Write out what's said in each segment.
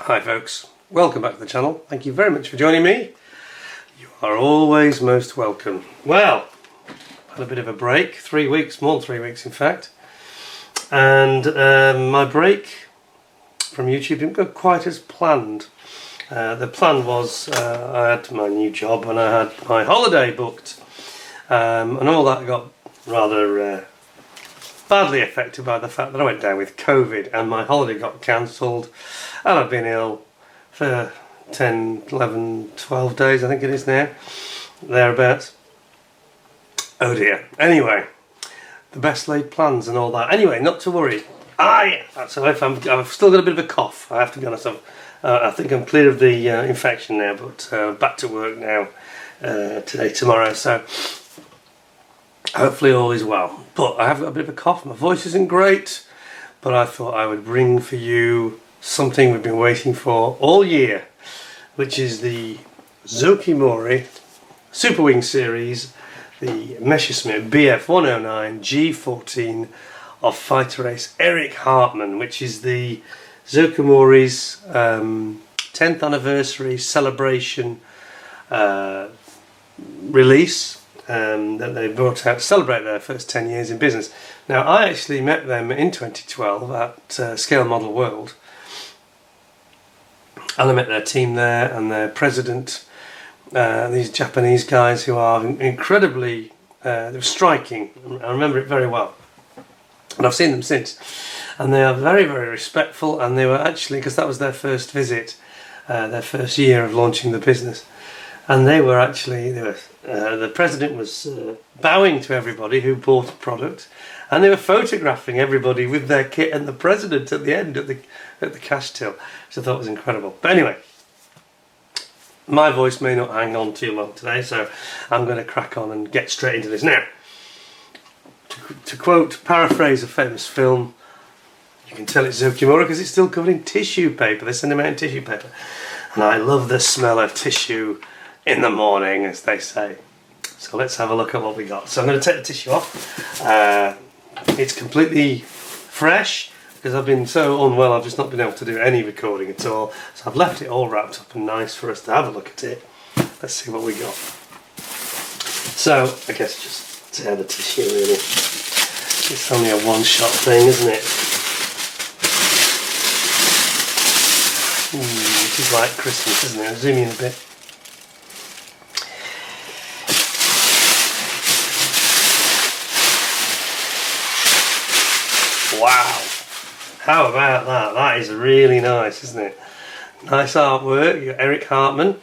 Hi folks, welcome back to the channel. Thank you very much for joining me. You are always most welcome. Well, had a bit of a break, 3 weeks, more than 3 weeks in fact. And my break from YouTube didn't go quite as planned. The plan was I had my new job and I had my holiday booked. And all that got rather badly affected by the fact that I went down with COVID and my holiday got cancelled. And I've been ill for 10, 11, 12 days, I think it is now, thereabouts. Oh dear. Anyway, the best laid plans and all that. Anyway, not to worry. I've still got a bit of a cough, I have to be honest. I think I'm clear of the infection now, but back to work now, today, tomorrow, so hopefully all is well. But I have got a bit of a cough, my voice isn't great, but I thought I would bring for you something we've been waiting for all year, which is the Zoukei Mura Super Wing series, the Me Bf109 G-14 of fighter ace Erich Hartmann, which is the Zoukei Mura's 10th anniversary celebration release that they brought out to celebrate their first 10 years in business. Now, I actually met them in 2012 at Scale Model World, and I met their team there and their president, these Japanese guys who are incredibly they were striking. I remember it very well, and I've seen them since, and they are very, very respectful. And they were actually, because that was their first visit, their first year of launching the business, and they were actually, the president was bowing to everybody who bought a product, and they were photographing everybody with their kit and the president at the end at the cash till, which I thought was incredible. But anyway, my voice may not hang on too long today, so I'm going to crack on and get straight into this now. To paraphrase a famous film, you can tell it's Zoukei Mura because it's still covered in tissue paper. They send them out in tissue paper, and I love the smell of tissue in the morning, as they say. So let's have a look at what we got. So I'm going to take the tissue off. It's completely fresh because I've been so unwell, I've just not been able to do any recording at all. So I've left it all wrapped up and nice for us to have a look at it. Let's see what we got. So I guess just tear the tissue really. It's only a one-shot thing, isn't it? It is like Christmas, isn't it? I'll zoom in a bit. Wow, how about that? That is really nice, isn't it? Nice artwork. You've got Erich Hartmann,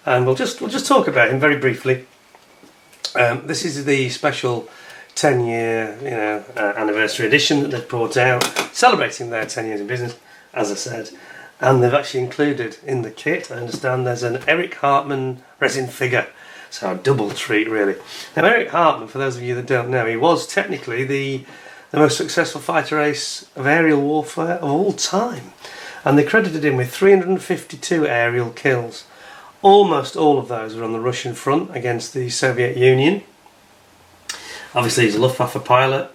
and we'll just talk about him very briefly. This is the special 10-year, anniversary edition that they've brought out, celebrating their 10 years in business, as I said. And they've actually included in the kit, I understand, there's an Erich Hartmann resin figure. So a double treat, really. Now, Erich Hartmann, for those of you that don't know, he was technically the most successful fighter ace of aerial warfare of all time, and they credited him with 352 aerial kills. Almost all of those were on the Russian front against the Soviet Union. Obviously he's a Luftwaffe pilot.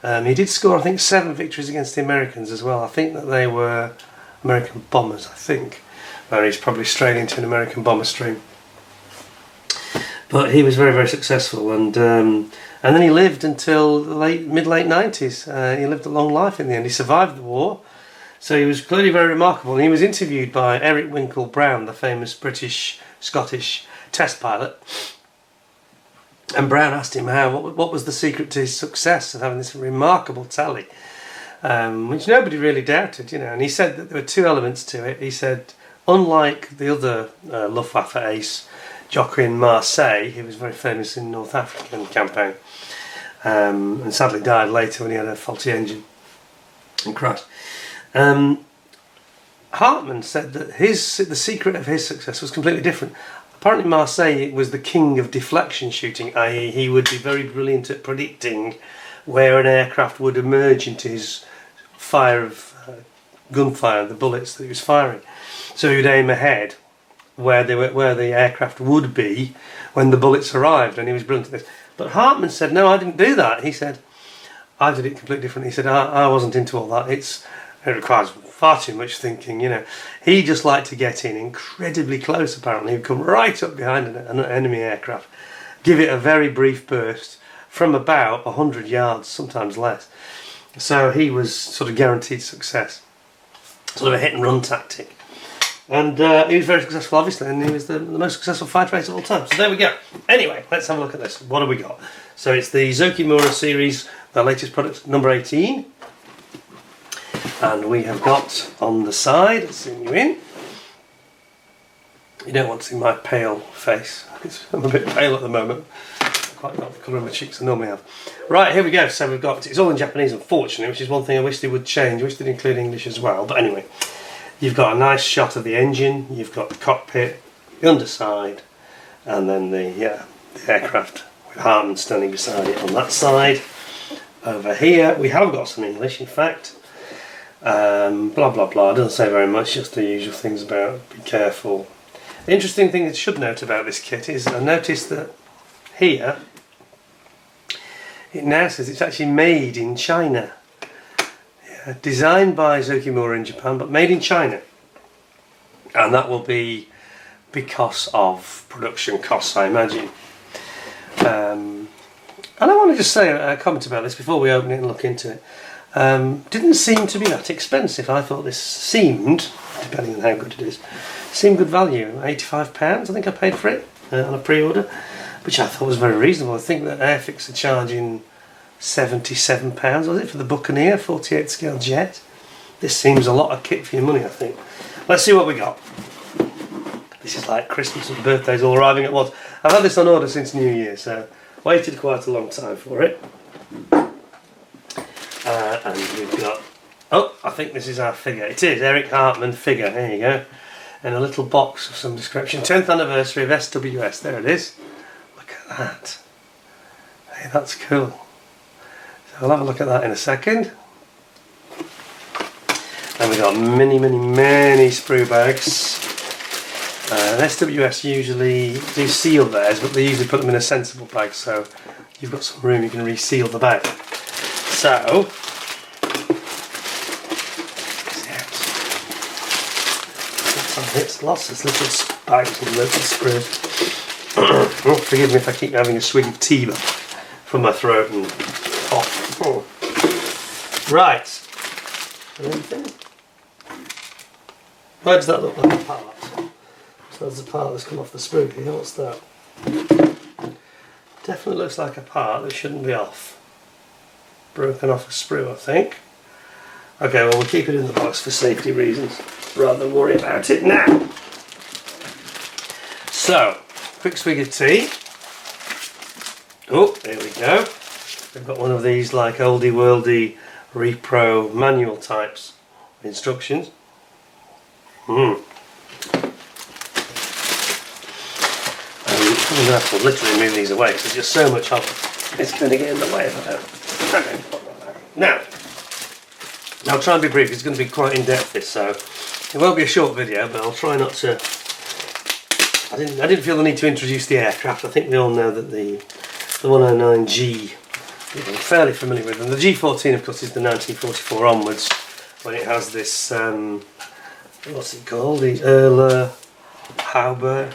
He did score, I think, 7 victories against the Americans as well. I think that they were American bombers, I think, where he's probably strayed into an American bomber stream. But he was very, very successful, and then he lived until the mid-late 90s. He lived a long life in the end. He survived the war, so he was clearly very remarkable. And he was interviewed by Eric Winkle-Brown, the famous British-Scottish test pilot. And Brown asked him what was the secret to his success of having this remarkable tally, which nobody really doubted, And he said that there were 2 elements to it. He said, unlike the other Luftwaffe ace, Joachim Marseille, who was very famous in North African campaign, and sadly died later when he had a faulty engine and crashed. Hartmann said that the secret of his success was completely different. Apparently Marseille was the king of deflection shooting, i.e. he would be very brilliant at predicting where an aircraft would emerge into his fire of gunfire, the bullets that he was firing. So he would aim ahead where the aircraft would be when the bullets arrived, and he was brilliant at this. But Hartmann said, no, I didn't do that. He said, I did it completely different. He said, I wasn't into all that. It requires far too much thinking, you know. He just liked to get in incredibly close, apparently. He'd come right up behind an enemy aircraft, give it a very brief burst from about 100 yards, sometimes less. So he was sort of guaranteed success. Sort of a hit and run tactic. And he was very successful, obviously, and he was the most successful fighter race of all time. So there we go. Anyway, let's have a look at this. What have we got? So it's the Zoukei Mura series, their latest product, number 18. And we have got on the side, let's zoom you in. You don't want to see my pale face. I'm a bit pale at the moment. Quite not the colour of my cheeks I normally have. Right, here we go. So we've got, it's all in Japanese, unfortunately, which is one thing I wish they would change. I wish they'd include English as well. But anyway, you've got a nice shot of the engine, you've got the cockpit, the underside, and then the aircraft with Hartmann standing beside it on that side. Over here, we have got some English, in fact. Blah blah blah, it doesn't say very much, just the usual things about be careful. The interesting thing I should note about this kit is I noticed that here it now says it's actually made in China. Yeah, designed by Zoukei Mura in Japan, but made in China. And that will be because of production costs, I imagine. And I want to just say a comment about this before we open it and look into it. Didn't seem to be that expensive. I thought this seemed, depending on how good it is, seemed good value. £85 I think I paid for it on a pre-order, which I thought was very reasonable. I think that Airfix are charging £77, was it, for the Buccaneer 48 scale jet. This seems a lot of kit for your money, I think. Let's see what we got. This is like Christmas and birthdays all arriving at once. I've had this on order since New Year, so waited quite a long time for it. And we've got, oh, I think this is our figure. It is, Erich Hartmann figure, there you go. In a little box of some description. 10th anniversary of SWS, there it is. Look at that. Hey, that's cool. So I'll have a look at that in a second. And we've got many sprue bags. SWS usually do seal theirs, but they usually put them in a sensible bag, so you've got some room, you can reseal the bag. So, it's lots of little bags and little sprues. Oh, forgive me if I keep having a swig of tea from my throat and cough. Oh. Right. Why does that look like a part? So there's a part that's come off the sprue here. What's that? Definitely looks like a part that shouldn't be off. Broken off a sprue, I think. Okay, well, we'll keep it in the box for safety reasons rather than worry about it now. So, quick swig of tea. Oh, there we go. We've got one of these like oldie worldy repro manual types of instructions. I'm going to have to literally move these away because there's just so much of it. It's going to get in the way if I don't. Okay. Now, I'll try and be brief. It's going to be quite in-depth this, so it won't be a short video, but I'll try not to. I didn't feel the need to introduce the aircraft. I think we all know that the 109 G, we're fairly familiar with them. The G-14, of course, is the 1944 onwards, when it has this, what's it called? The Erler Hauber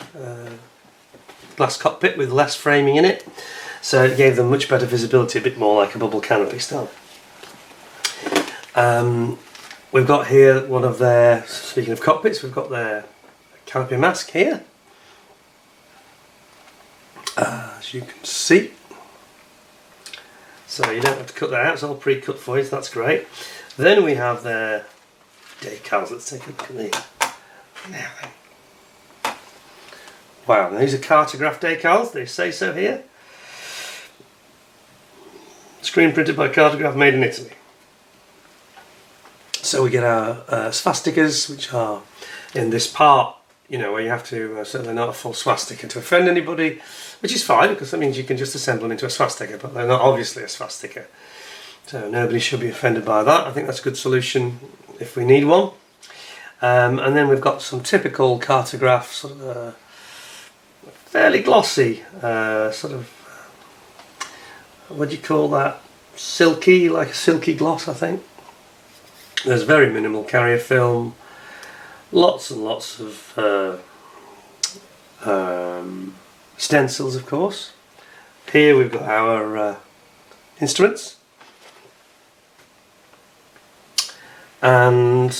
glass cockpit with less framing in it. So it gave them much better visibility, a bit more like a bubble canopy style. We've got here one of their, speaking of cockpits, we've got their canopy mask here. As you can see. So you don't have to cut that out, it's all pre-cut for you, so that's great. Then we have their decals. Let's take a look at these. Now then. Wow, these are Cartograph Decals, they say so here. Screen printed by Cartograph, made in Italy. So we get our swastikas, which are in this part, you know, where you have to, certainly not a full swastika to offend anybody, which is fine, because that means you can just assemble them into a swastika, but they're not obviously a swastika. So nobody should be offended by that. I think that's a good solution if we need one. And then we've got some typical Cartograph, sort of fairly glossy, sort of, what do you call that? Silky, like a silky gloss, I think. There's very minimal carrier film, lots and lots of stencils, of course. Here we've got our instruments, and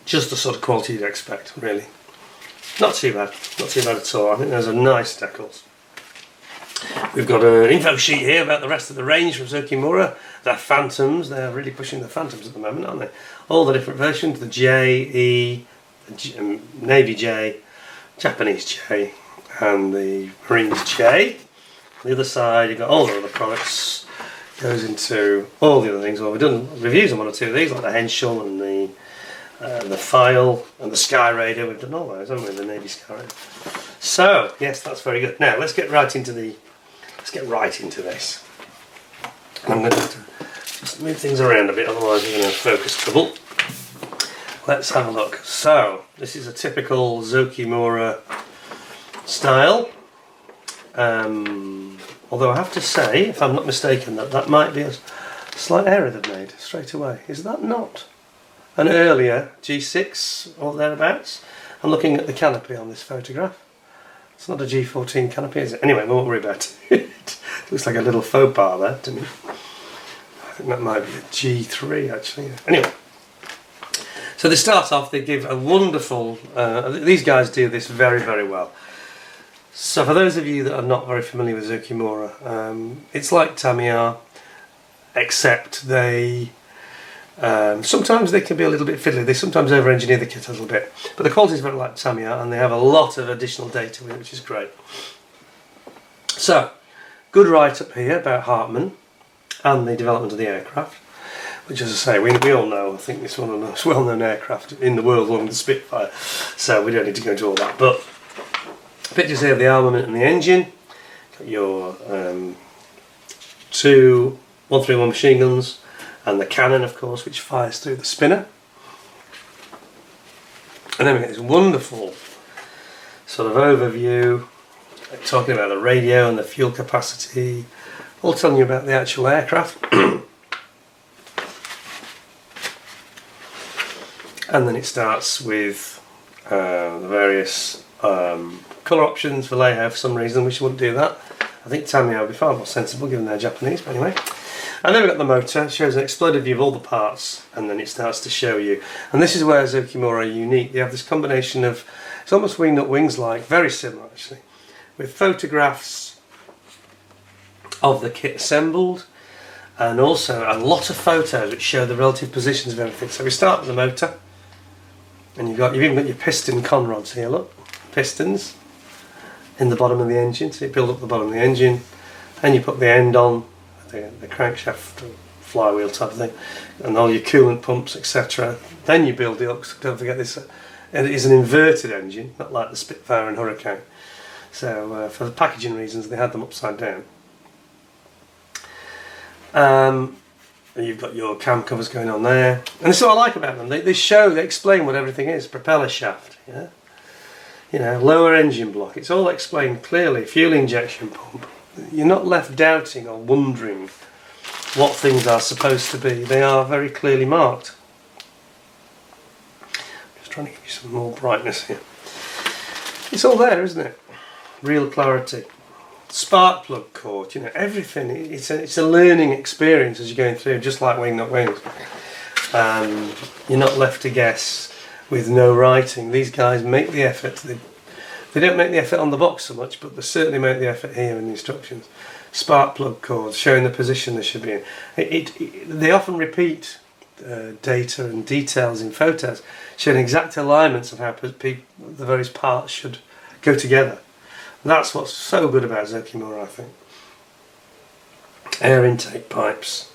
just the sort of quality you'd expect, really. Not too bad at all. I think there's a nice decals. We've got an info sheet here about the rest of the range from Zoukei Mura. They're Phantoms, they're really pushing the Phantoms at the moment, aren't they? All the different versions, the J, E, the Navy J, Japanese J, and the Marines J. On the other side you've got all the other products, goes into all the other things. Well, we've done reviews on one or two of these, like the Henschel and the File and the Sky Raider. We've done all those, haven't we? The Navy Sky Raider. So yes, that's very good. Now let's get right into this. I'm going to have to just move things around a bit, otherwise we're going to have focus trouble. Let's have a look. So this is a typical Zoukei Mura style. Although I have to say, if I'm not mistaken, that might be a slight error they've made straight away. Is that not an earlier G6 or thereabouts? I'm looking at the canopy on this photograph. It's not a G-14 canopy, is it? Anyway, we won't worry about it. It looks like a little faux pas there to me. I think that might be a G3 actually. Anyway, so they start off, they give a wonderful, these guys do this very, very well. So for those of you that are not very familiar with Zoukei Mura, it's like Tamiya, except they sometimes they can be a little bit fiddly. They sometimes over-engineer the kit a little bit, but the quality is very like Tamiya, and they have a lot of additional data with it, which is great. So, good write-up here about Hartmann and the development of the aircraft, which, as I say, we all know. I think it's one of the most well-known aircraft in the world, along with the Spitfire, so we don't need to go into all that. But pictures here of the armament and the engine. Got your two 131 machine guns, and the Canon, of course, which fires through the spinner. And then we get this wonderful sort of overview, talking about the radio and the fuel capacity, all telling you about the actual aircraft. And then it starts with the various colour options for Leiho for some reason. Wish you wouldn't do that. I think Tamiya would be far more sensible given they're Japanese, but anyway. And then we've got the motor, shows an exploded view of all the parts, and then it starts to show you. And this is where Zoukei Mura are unique. They have this combination of, it's almost wing nut wings like, very similar actually, with photographs of the kit assembled, and also a lot of photos which show the relative positions of everything. So we start with the motor, and you've even got your piston conrods here, look, pistons in the bottom of the engine, so you build up the bottom of the engine, and you put the end on, the crankshaft flywheel type of thing, and all your coolant pumps, etc. Then you build it up. Don't forget this, it is an inverted engine, not like the Spitfire and Hurricane. So for the packaging reasons, they had them upside down. And you've got your cam covers going on there, and this is what I like about them. They explain what everything is. Propeller shaft, yeah, you know, lower engine block. It's all explained clearly. Fuel injection pump. You're not left doubting or wondering what things are supposed to be. They are very clearly marked. Just trying to give you some more brightness here. It's all there, isn't it? Real clarity. Spark plug cord, you know, everything. It's a learning experience as you're going through, just like Wing Not Wings. You're not left to guess with no writing. These guys make the effort. They don't make the effort on the box so much, but they certainly make the effort here in the instructions. Spark plug cords, showing the position they should be in. They often repeat data and details in photos, showing exact alignments of how the various parts should go together. And that's what's so good about Zoukei Mura, I think. Air intake pipes,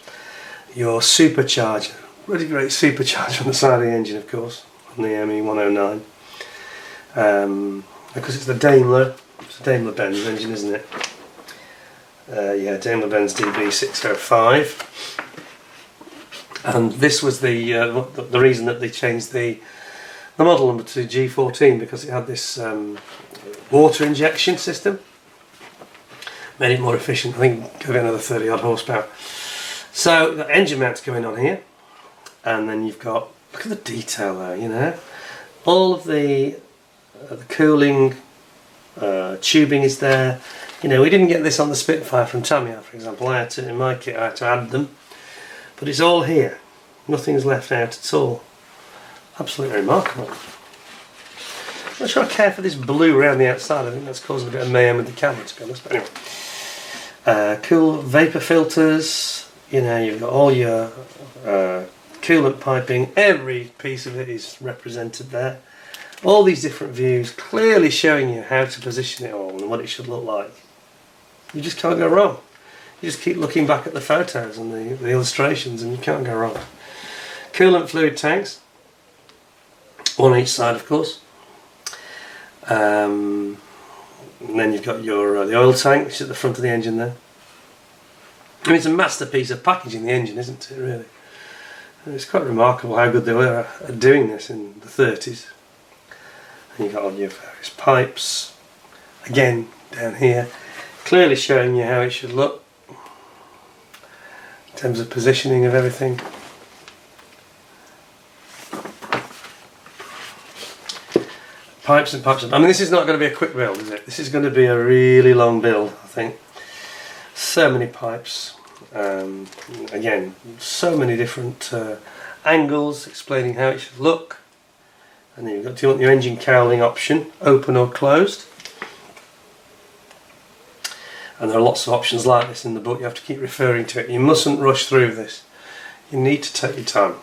your supercharger, really great supercharger on the side of the engine, of course, on the ME109. Because it's a Daimler-Benz engine, isn't it? Yeah, Daimler-Benz DB605. And this was the reason that they changed the model number to G-14, because it had this water injection system. Made it more efficient. I think gave it another 30 odd horsepower. So the engine mount's going on here. and then you've got, look at the detail there, you know, all of the cooling tubing is there. You know, we didn't get this on the Spitfire from Tamiya, for example. I had to, in my kit, I had to add them, but it's all here. Nothing's left out at all. Absolutely remarkable. I'm not sure I care for this blue around the outside. I think that's causing a bit of mayhem with the camera, to be honest. But anyway, cool vapor filters. You know, you've got all your coolant piping. Every piece of it is represented there. All these different views, clearly showing you how to position it all and what it should look like. You just can't go wrong. You just keep looking back at the photos and the illustrations, and you can't go wrong. Coolant fluid tanks, one on each side, of course. And then you've got your the oil tank, which is at the front of the engine there. I mean, it's a masterpiece of packaging the engine, isn't it, really? And it's quite remarkable how good they were at doing this in the 30s. And you've got all your various pipes, again, down here, clearly showing you how it should look in terms of positioning of everything. Pipes and pipes. I mean, this is not going to be a quick build, is it? This is going to be a really long build, I think. So many pipes. Again, so many different angles explaining how it should look. And then you've got, do you want your engine cowling option, open or closed? And there are lots of options like this in the book. You have to keep referring to it. You mustn't rush through this. You need to take your time.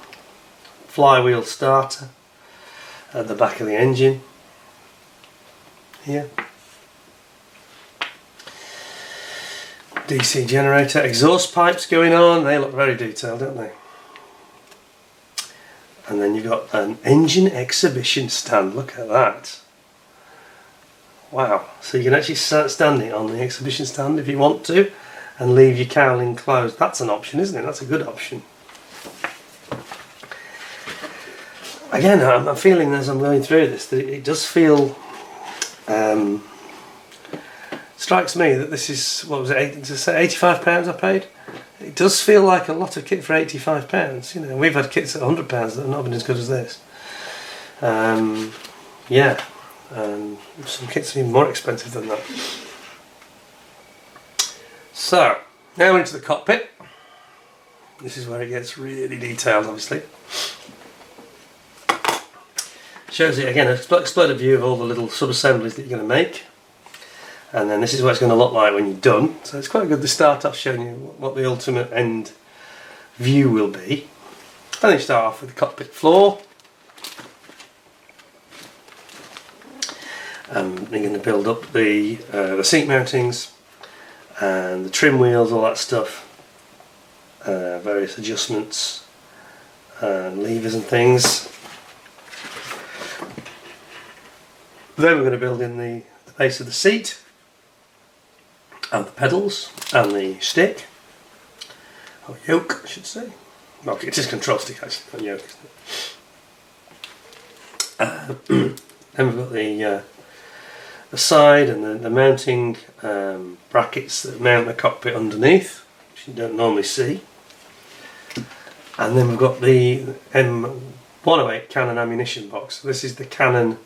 Flywheel starter at the back of the engine. Here. DC generator, exhaust pipes going on. They look very detailed, don't they? And then you've got an engine exhibition stand. Look at that. Wow. So you can actually start standing on the exhibition stand if you want to and leave your cowling closed. That's an option, isn't it? That's a good option. Again, I'm feeling as I'm going through this that it does feel, strikes me that this is, what was it, £85 I paid? It does feel like a lot of kit for £85. You know, we've had kits at £100 that have not been as good as this. Yeah, some kits are even more expensive than that. So, now into the cockpit. This is where it gets really detailed, obviously. Shows you again an exploded view of all the little sub-assemblies that you're going to make. And then this is what it's going to look like when you're done. So it's quite good to start off showing you what the ultimate end view will be. And then you start off with the cockpit floor. And you're going to build up the seat mountings and the trim wheels, all that stuff. Various adjustments and levers and things. Then we're going to build in the base of the seat and the pedals and the stick, or yoke I should say. Okay, it is control stick actually, not yoke, isn't it? Then we've got the side and the mounting brackets that mount the cockpit underneath, which you don't normally see. And then we've got the M108 Canon ammunition box. This is the Canon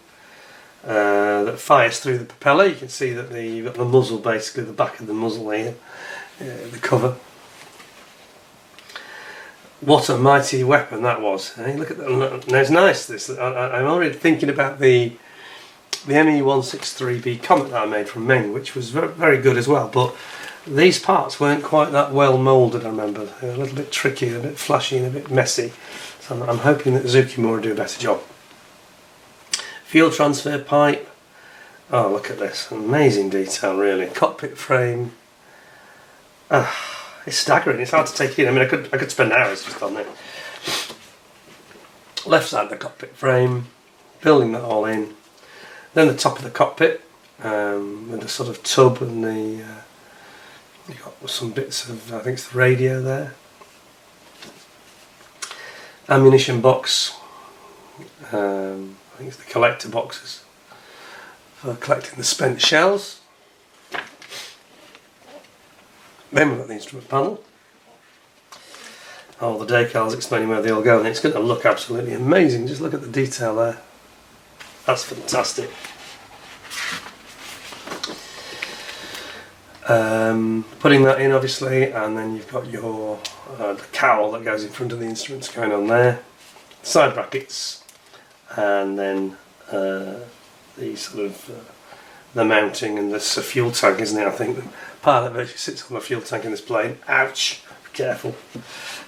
that fires through the propeller. You can see that you've got the muzzle, basically the back of the muzzle here, the cover. What a mighty weapon that was! Hey, look at that. Now it's nice. This I'm already thinking about the ME163B Comet that I made from Meng, which was very, very good as well. But these parts weren't quite that well moulded. I remember they were a little bit tricky, a bit flashy, and a bit messy. So I'm hoping that Zoukei Mura do a better job. Fuel transfer pipe. Oh, look at this. Amazing detail, really. Cockpit frame. It's staggering. It's hard to take in. I mean, I could spend hours just on it. Left side of the cockpit frame. Building that all in. Then the top of the cockpit. With the sort of tub and the... you've got some bits of, I think it's the radio there. Ammunition box. I think it's the collector boxes for collecting the spent shells. Then we've got the instrument panel. all the decals explaining where they all go, and it's going to look absolutely amazing. Just look at the detail there. That's fantastic. Putting that in, obviously, and then you've got your the cowl that goes in front of the instruments going on there, side brackets, and then the sort of the mounting, and there's a fuel tank, isn't it? I think the pilot virtually sits on the fuel tank in this plane. Ouch! Be careful.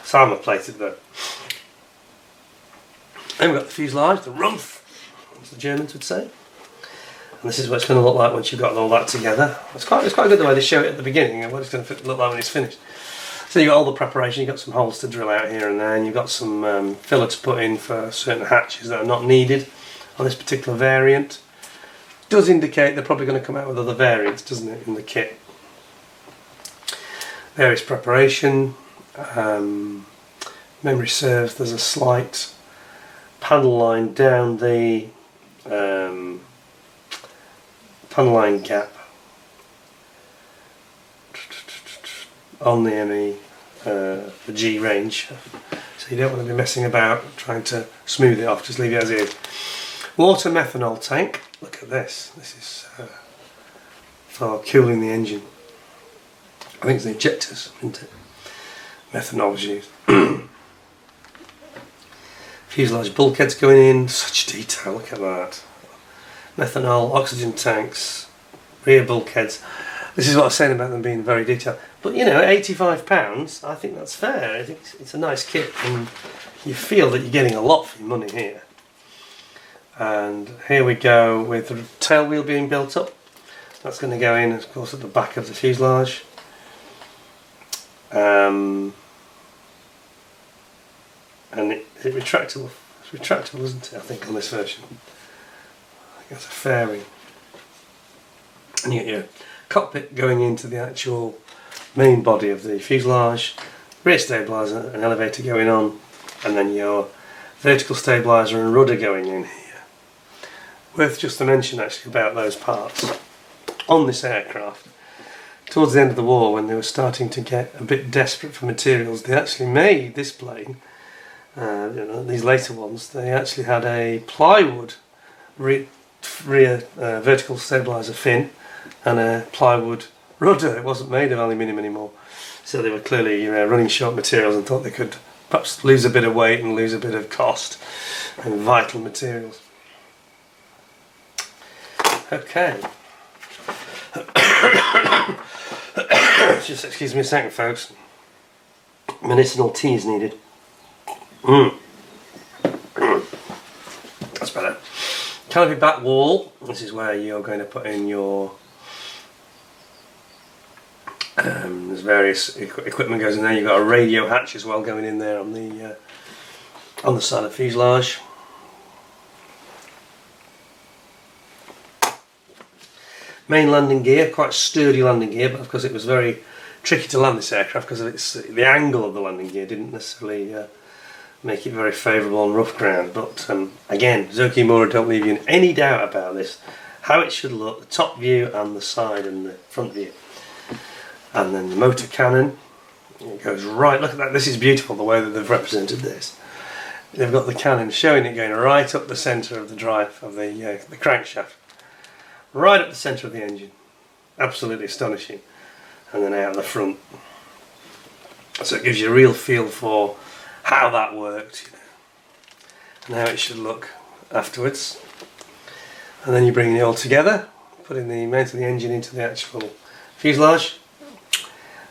So armour plated though. Then we've got the fuselage, the Rumpf, as the Germans would say. And this is what it's going to look like once you've got all that together. It's quite good the way they show it at the beginning and what it's going to look like when it's finished. So you've got all the preparation, you've got some holes to drill out here and there, and you've got some filler to put in for certain hatches that are not needed on this particular variant. It does indicate they're probably going to come out with other variants, doesn't it, in the kit. Various preparation. Memory serves, there's a slight panel line down the panel line gap on the ME, the G range, so you don't want to be messing about trying to smooth it off, just leave it as it is. Water methanol tank, look at this, this is for cooling the engine. I think it's the injectors, isn't it? Methanol is used. Fuselage bulkheads going in, such detail, look at that. Methanol, oxygen tanks, rear bulkheads. This is what I was saying about them being very detailed. But you know, £85, I think that's fair. I think it's a nice kit, and you feel that you're getting a lot for your money here. And here we go with the tail wheel being built up. That's going to go in, of course, at the back of the fuselage. And it's retractable. It's retractable, isn't it? I think on this version. I think that's a fairing. And you get your cockpit going into the actual main body of the fuselage, rear stabiliser and elevator going on, and then your vertical stabiliser and rudder going in here. Worth just a mention actually about those parts. On this aircraft, towards the end of the war, when they were starting to get a bit desperate for materials, they actually made this plane, these later ones, they actually had a plywood rear vertical stabiliser fin and a plywood rudder. It wasn't made of aluminium anymore, so they were clearly running short materials and thought they could perhaps lose a bit of weight and lose a bit of cost and vital materials. Okay. Just excuse me a second, folks. Medicinal tea is needed. That's better. Canopy back wall. This is where you're going to put in your there's various equipment goes in there. You've got a radio hatch as well going in there on the side of the fuselage. Main landing gear, quite sturdy landing gear, but of course it was very tricky to land this aircraft because of the angle of the landing gear didn't necessarily make it very favourable on rough ground. But again, Zoukei Mura don't leave you in any doubt about this, how it should look, the top view and the side and the front view. And then the motor cannon, it goes right, look at that, this is beautiful the way that they've represented this. They've got the cannon showing it going right up the centre of the drive of the crankshaft. Right up the centre of the engine. Absolutely astonishing. And then out the front. So it gives you a real feel for how that worked, and how it should look afterwards. And then you bring it all together, putting the mount of the engine into the actual fuselage,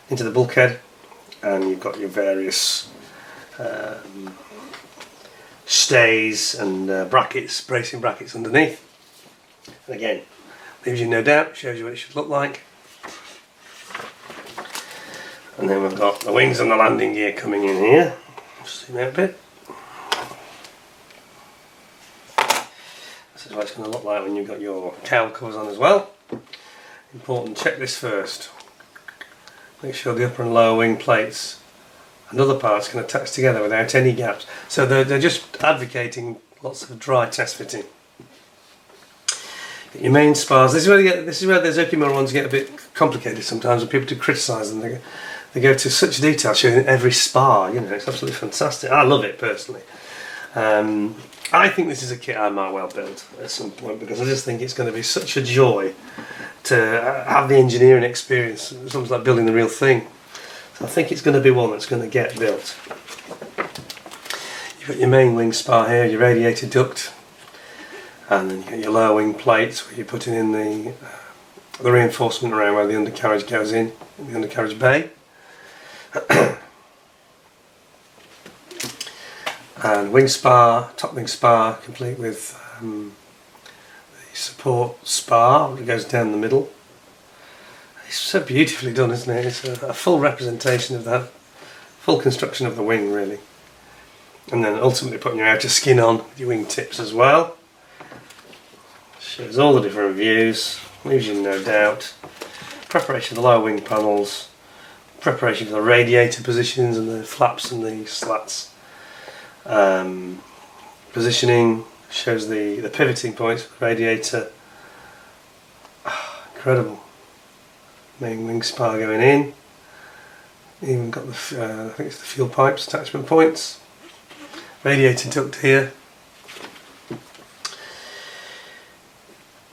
into the bulkhead, and you've got your various stays and brackets, bracing brackets underneath. And again, leaves you no doubt, shows you what it should look like. And then we've got the wings and the landing gear coming in here. Zoom out a bit. This is what it's going to look like when you've got your cowl covers on as well. Important, check this first. Make sure the upper and lower wing plates and other parts can attach together without any gaps. So they're just advocating lots of dry test fitting. Your main spars. This is where the Zoukei Mura ones get a bit complicated sometimes, when people do criticise them. They go to such detail showing every spar, you know, it's absolutely fantastic. I love it personally. I think this is a kit I might well build at some point, because I just think it's going to be such a joy to have the engineering experience. It's almost like building the real thing. So I think it's going to be one that's going to get built. You've got your main wing spar here, your radiator duct, and then you've got your lower wing plates where you're putting in the reinforcement around where the undercarriage goes in the undercarriage bay. And wing spar, top wing spar, complete with the support spar that goes down the middle. It's so beautifully done, isn't it? It's a full representation of that, full construction of the wing really. And then ultimately putting your outer skin on with your wing tips as well. Shows all the different views, leaves you in no doubt. Preparation of the lower wing panels, preparation for the radiator positions and the flaps and the slats. Positioning, shows the pivoting points of the radiator. Incredible. Main wing spar going in. Even got the I think it's the fuel pipes attachment points. Radiator duct here.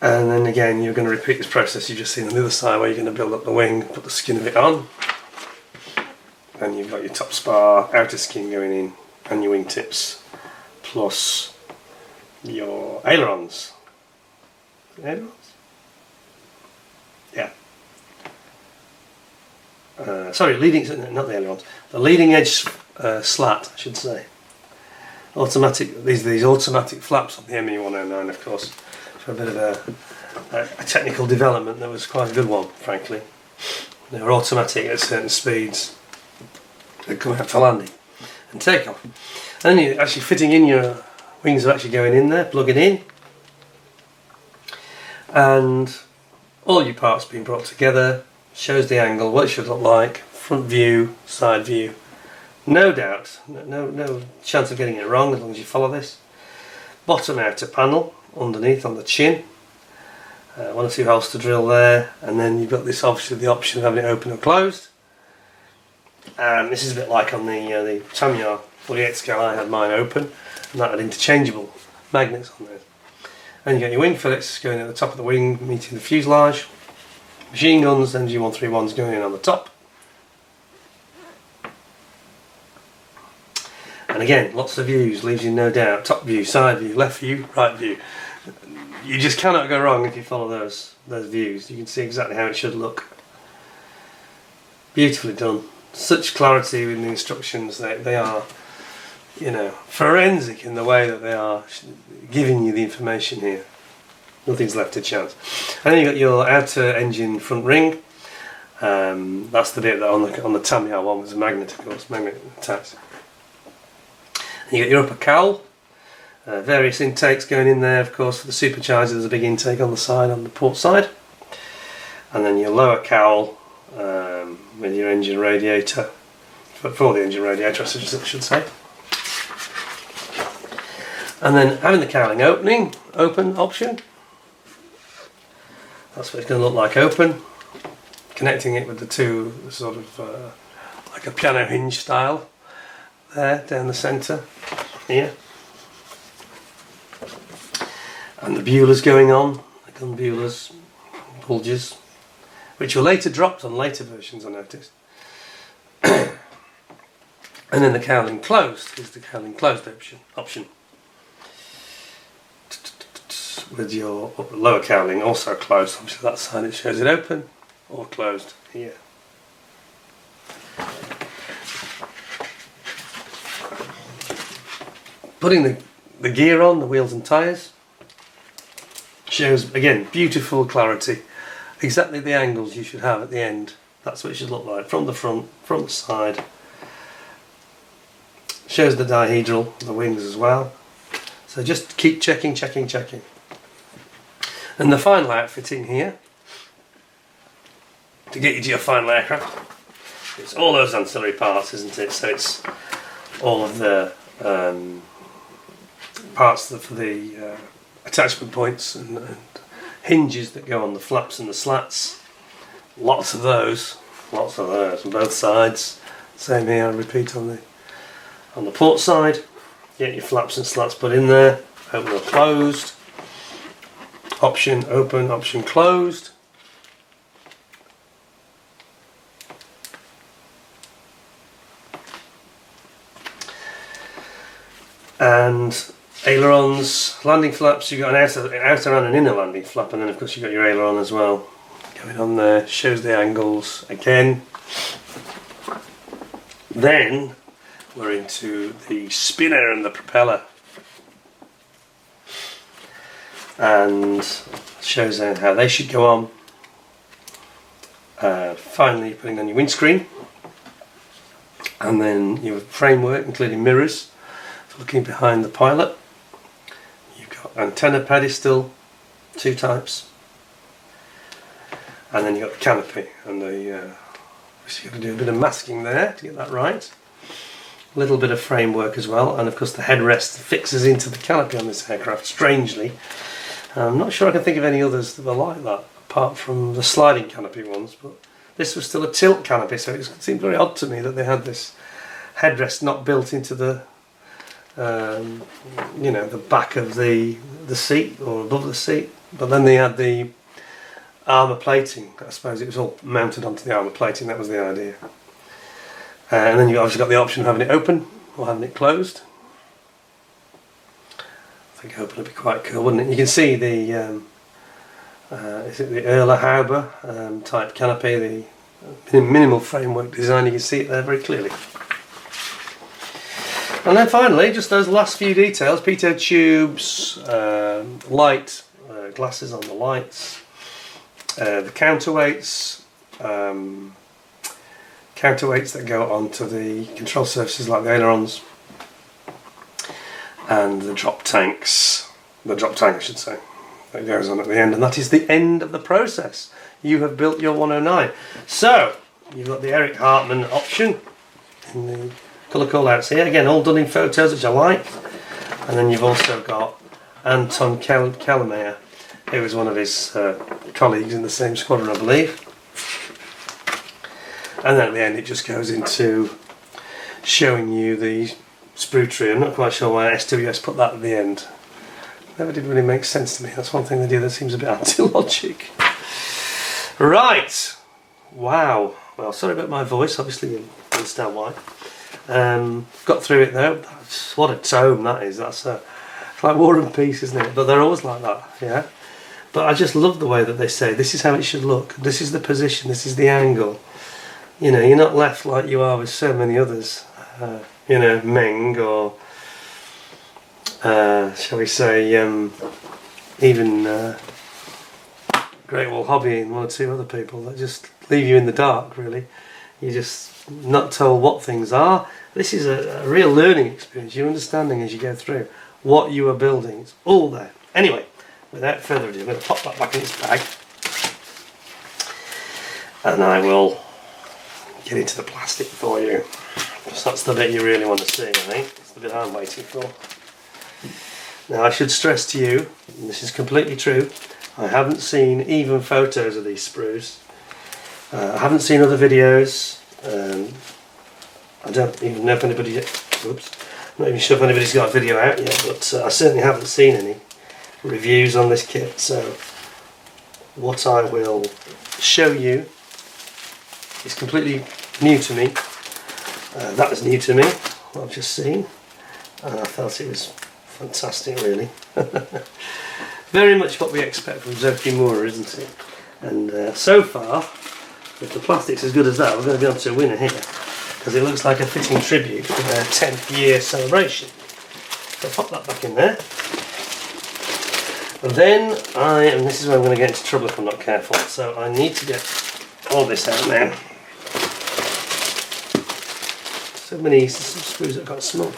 And then again you're going to repeat this process you've just seen on the other side, where you're going to build up the wing, put the skin of it on. And you've got your top spar, outer skin going in, and your wing tips, plus your ailerons. Ailerons? Yeah. Sorry, not the ailerons. The leading edge slat, I should say. Automatic. These automatic flaps on the Me109, of course, for a bit of a technical development that was quite a good one, frankly. They were automatic at certain speeds. They come out for landing and take off. And then you're actually fitting in, your wings are actually going in there, plugging in, and all your parts being brought together. Shows the angle, what it should look like, front view, side view. No doubt, no chance of getting it wrong as long as you follow this. Bottom outer panel underneath on the chin. One or two holes to drill there, and then you've got this obviously the option of having it open or closed. And this is a bit like on the Tamiya 48 scale. I had mine open, and that had interchangeable magnets on there. And you got your wing fillets going at the top of the wing, meeting the fuselage. Machine guns, then G131s going in on the top. And again, lots of views, leaves you no doubt. Top view, side view, left view, right view. You just cannot go wrong if you follow those views. You can see exactly how it should look. Beautifully done. Such clarity in the instructions. They are, you know, forensic in the way that they are giving you the information here. Nothing's left to chance. And then you've got your outer engine front ring. That's the bit that on the Tamiya one was a magnet, of course, magnet attached. And you got your upper cowl. Various intakes going in there, of course, for the supercharger. There's a big intake on the side, on the port side. And then your lower cowl with your engine radiator, for the engine radiator I should say. And then having the cowling open option. That's what it's going to look like open. Connecting it with the two sort of like a piano hinge style there down the centre here. And the Bueller's going on, the gun Bueller's, bulges, which were later dropped on later versions, I noticed. And then the cowling closed is the cowling closed option. With your lower cowling also closed, obviously that side it shows it open or closed here. Putting the gear on, the wheels and tyres, shows again beautiful clarity, exactly the angles you should have at the end. That's what it should look like from the front, from the side. Shows the dihedral, the wings as well. So just keep checking. And the final outfitting here, to get you to your final aircraft, it's all those ancillary parts, isn't it? So it's all of the parts for the attachment points and hinges that go on the flaps and the slats. Lots of those. lots of those on both sides. Same here, I repeat on the port side. Get your flaps and slats put in there, open or closed. Option open, option closed. And ailerons, landing flaps, you've got an outer and an inner landing flap, and then of course you've got your aileron as well going on there, shows the angles again. Then we're into the spinner and the propeller, and shows how they should go on. Finally putting on your windscreen, and then your framework including mirrors for looking behind the pilot. You've got antenna pedestal, 2 types, and then you've got the canopy, and the so you've got to do a bit of masking there to get that right. A little bit of framework as well, and of course the headrest fixes into the canopy on this aircraft, strangely. I'm not sure I can think of any others that were like that, apart from the sliding canopy ones, but this was still a tilt canopy, so it seemed very odd to me that they had this headrest not built into the you know, the back of the seat or above the seat, but then they had the armour plating. I suppose it was all mounted onto the armour plating, that was the idea. And then you've obviously got the option of having it open or having it closed. I think open would be quite cool, wouldn't it? You can see the is it the Erlich type canopy, the minimal framework design. You can see it there very clearly. And then finally, just those last few details: pitot tubes, light glasses on the lights, the counterweights. Counterweights that go onto the control surfaces like the ailerons, and the drop tank I should say, that goes on at the end, and that is the end of the process. You have built your 109. So you've got the Erich Hartmann option in the colour callouts here, again all done in photos, which I like. And then you've also got Anton Kellermeyer, who was one of his colleagues in the same squadron, I believe. And then at the end it just goes into showing you the sprue tree. I'm not quite sure why SWS put that at the end. Never did really make sense to me. That's one thing they do that seems a bit anti-logic. Right. Wow. Well, sorry about my voice. Obviously you understand why. Got through it though. What a tome that is. That's it's like War and Peace, isn't it? But they're always like that. Yeah. But I just love the way that they say this is how it should look. This is the position. This is the angle. You know, you're not left like you are with so many others, you know, Meng or, shall we say, even Great Wall Hobby and 1 or 2 other people that just leave you in the dark, really. You're just not told what things are. This is a real learning experience. You're understanding as you go through what you are building. It's all there. Anyway, without further ado, I'm going to pop that back in its bag, and I will get into the plastic for you, because that's the bit you really want to see, I think. It's the bit I'm waiting for. Now I should stress to you, and this is completely true, I haven't seen even photos of these sprues. I haven't seen other videos. I don't even know if anybody, oops, I'm not even sure if anybody's got a video out yet, but I certainly haven't seen any reviews on this kit. So what I will show you is completely new to me. That was new to me, what I've just seen, and I felt it was fantastic, really. Very much what we expect from Zoukei Mura, isn't it? And so far, if the plastic's as good as that, we're going to be on to a winner here, because it looks like a fitting tribute for their 10th year celebration. So I'll pop that back in there. And then and this is where I'm going to get into trouble if I'm not careful, so I need to get all this out now. So many screws that got small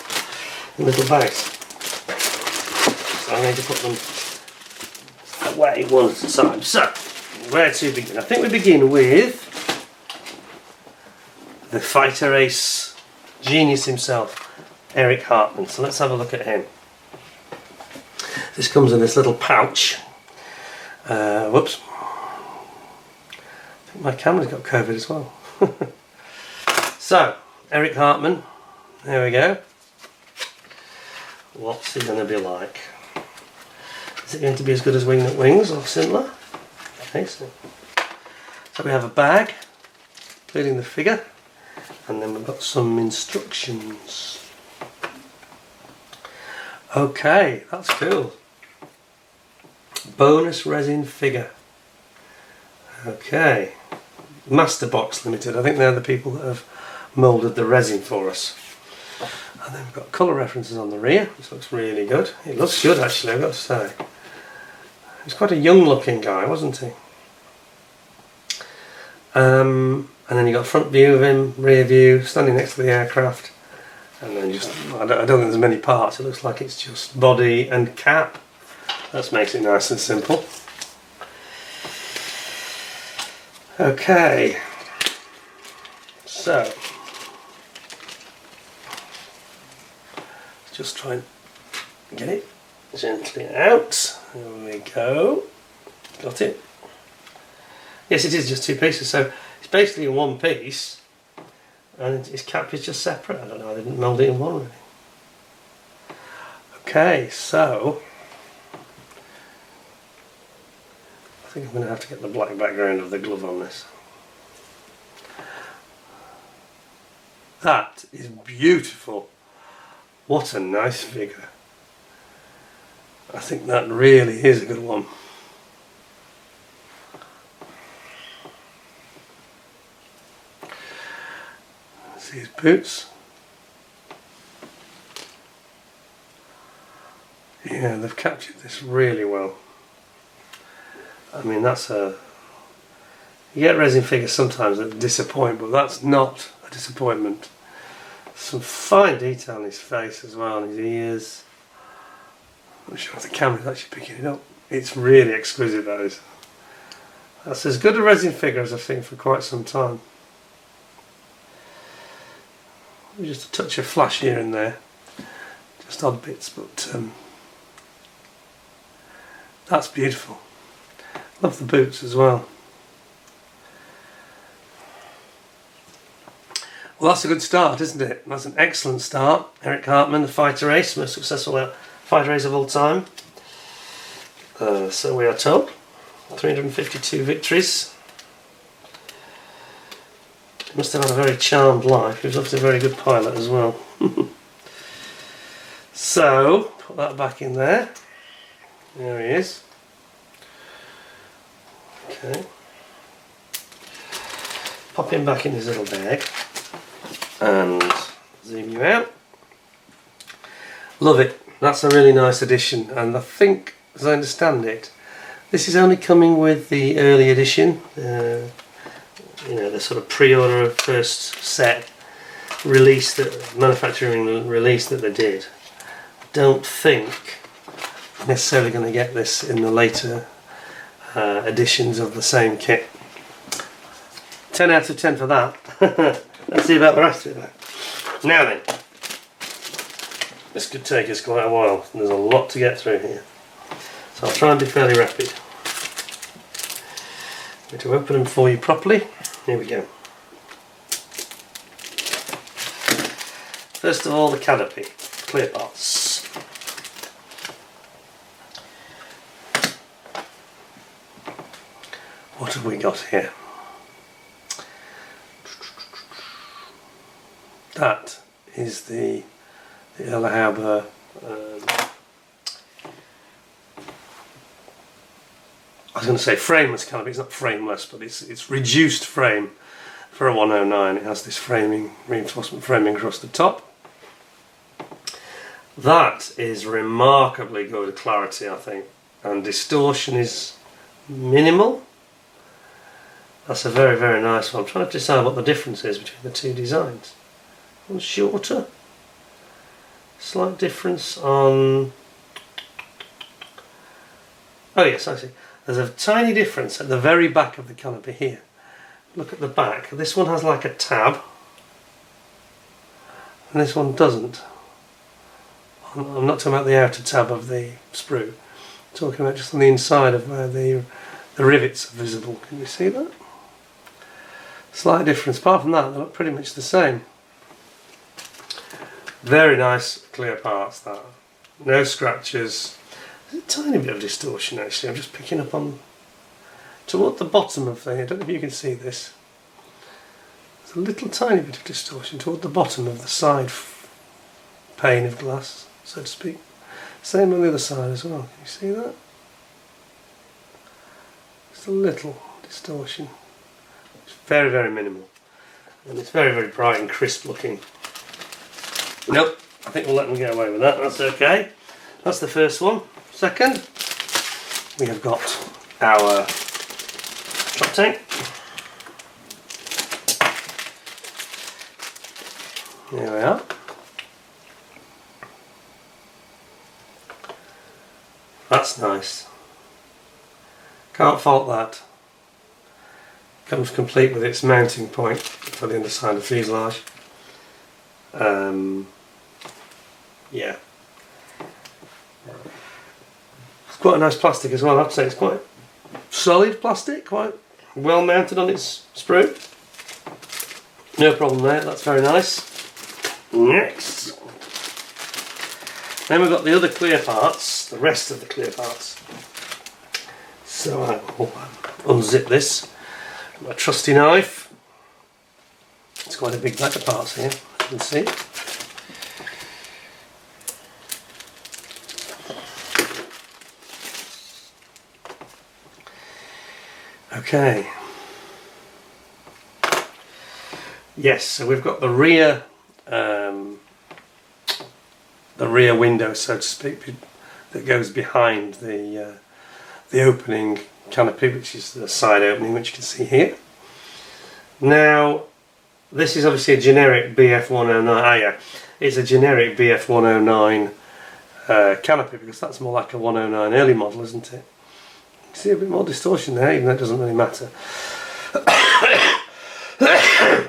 in little bags, so I need to put them away one at a time. So, where to begin? I think we begin with the fighter ace genius himself, Erich Hartmann. So let's have a look at him. This comes in this little pouch. Whoops. I think my camera's got COVID as well. So, Erich Hartmann, there we go. What's it going to be like? Is it going to be as good as Wingnut Wings or similar? Okay, so we have a bag, including the figure, and then we've got some instructions. Okay, that's cool. Bonus resin figure. Okay, Master Box Limited. I think they're the people that have moulded the resin for us. And then we've got colour references on the rear, which looks really good. It looks good actually, I've got to say. He's quite a young looking guy, wasn't he? And then you got front view of him, rear view, standing next to the aircraft. And then just, I don't think there's many parts, it looks like it's just body and cap. That makes it nice and simple. Okay, so just try and get it gently out. There we go. Got it. Yes, it is just two pieces, so it's basically in one piece, and his cap is just separate. I don't know, I didn't mould it in one really. Okay, so I think I'm going to have to get the black background of the glove on this. That is beautiful. What a nice figure. I think that really is a good one. See his boots. Yeah, they've captured this really well. I mean, that's a... You get resin figures sometimes that disappoint, but that's not a disappointment. Some fine detail on his face as well, and his ears. I'm not sure if the camera's actually picking it up. It's really exquisite, that is. That's as good a resin figure as I've seen for quite some time. Just a touch of flash here and there. Just odd bits, but that's beautiful. Love the boots as well. Well, that's a good start, isn't it? That's an excellent start. Erich Hartmann, the fighter ace, most successful fighter ace of all time. So we are told. 352 victories. He must have had a very charmed life. He was obviously a very good pilot as well. So, put that back in there. There he is. Okay. Pop him back in his little bag. And zoom you out. Love it. That's a really nice addition, and I think, as I understand it, this is only coming with the early edition, you know, the sort of pre-order first set release, that manufacturing release that they did. I don't think necessarily going to get this in the later editions of the same kit. 10 out of 10 for that. Let's see about the rest of it though. Now then, this could take us quite a while. There's a lot to get through here, so I'll try and be fairly rapid. I'm going to open them for you properly. Here we go. First of all, the canopy, clear parts. What have we got here? That is the Erlahaber I was going to say frameless canopy. It's not frameless, but it's reduced frame for a 109. It has this framing, reinforcement framing across the top. That is remarkably good clarity, I think, and distortion is minimal. That's a very, very nice one. I'm trying to decide what the difference is between the two designs. One's shorter. Slight difference on... Oh yes, I see. There's a tiny difference at the very back of the canopy here. Look at the back. This one has like a tab, and this one doesn't. I'm not talking about the outer tab of the sprue. I'm talking about just on the inside of where the rivets are visible. Can you see that? Slight difference. Apart from that, they look pretty much the same. Very nice clear parts, that. No scratches. There's a tiny bit of distortion actually. I'm just picking up on toward the bottom of the, I don't know if you can see this. There's a little tiny bit of distortion toward the bottom of the side pane of glass, so to speak. Same on the other side as well. Can you see that? Just a little distortion. It's very, very minimal. And it's very, very bright and crisp looking. Nope, I think we'll let them get away with that. That's okay. That's the first one. Second, we have got our drop tank. There we are. That's nice. Can't fault that. Comes complete with its mounting point for the underside of the fuselage. Yeah. It's quite a nice plastic as well, I have to say. It's quite solid plastic, quite well mounted on its sprue. No problem there, that's very nice. Next. Then we've got the other clear parts, the rest of the clear parts. So I will unzip this. My trusty knife. It's quite a big bag of parts here, you can see. Okay. Yes, so we've got the rear window, so to speak, that goes behind the opening canopy, which is the side opening, which you can see here. Now, this is obviously a generic BF109. Yeah, it's a generic BF109 canopy, because that's more like a 109 early model, isn't it? You can see a bit more distortion there, even though it doesn't really matter.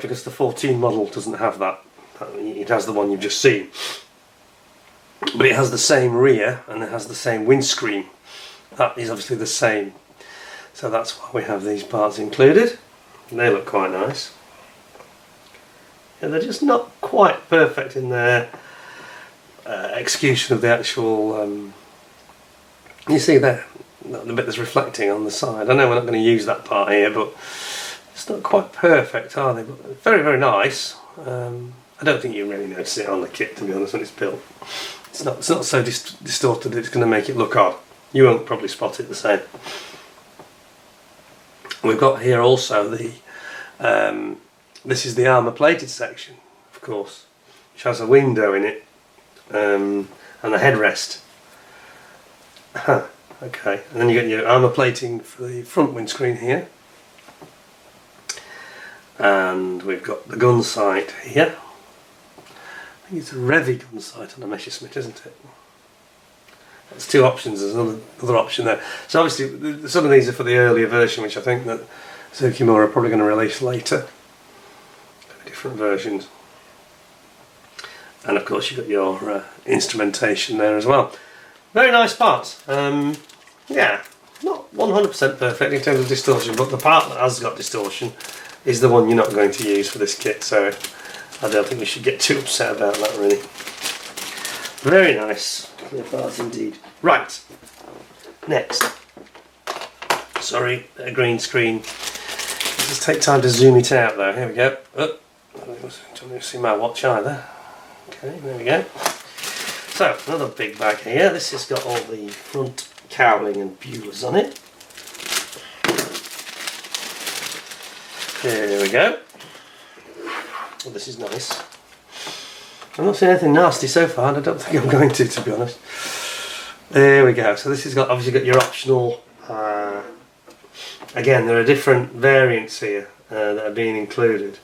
Because the 14 model doesn't have that. It has the one you've just seen. But it has the same rear and it has the same windscreen. That is obviously the same. So that's why we have these parts included. And they look quite nice. Yeah, they're just not quite perfect in their execution of the actual... you see there, the bit that's reflecting on the side. I know we're not going to use that part here, but it's not quite perfect, are they? But very, very nice. I don't think you really notice it on the kit, to be honest, when it's built. It's not so distorted that it's going to make it look odd. You won't probably spot it the same. We've got here also the this is the armour plated section, of course, which has a window in it and a headrest. Okay, and then you get your armour plating for the front windscreen here, and we've got the gun sight here. I think it's a Revy gun sight on a Messerschmitt, isn't it? There's two options. There's another option there. So obviously some of these are for the earlier version, which I think that Zoukei Mura are probably going to release later. Different versions. And of course you've got your instrumentation there as well. Very nice parts. Yeah, not 100% perfect in terms of distortion, but the part that has got distortion is the one you're not going to use for this kit, so I don't think we should get too upset about that really. Very nice clear parts indeed. Right, next. Sorry, a green screen. Let's just take time to zoom it out though. Here we go. Oh, don't see my watch either. Okay, there we go. So, another big bag here. This has got all the front cowling and buglers on it. There we go. Well, this is nice. I'm not seeing anything nasty so far, and I don't think I'm going to be honest. There we go. So this has got obviously got your optional. Again, there are different variants here that are being included.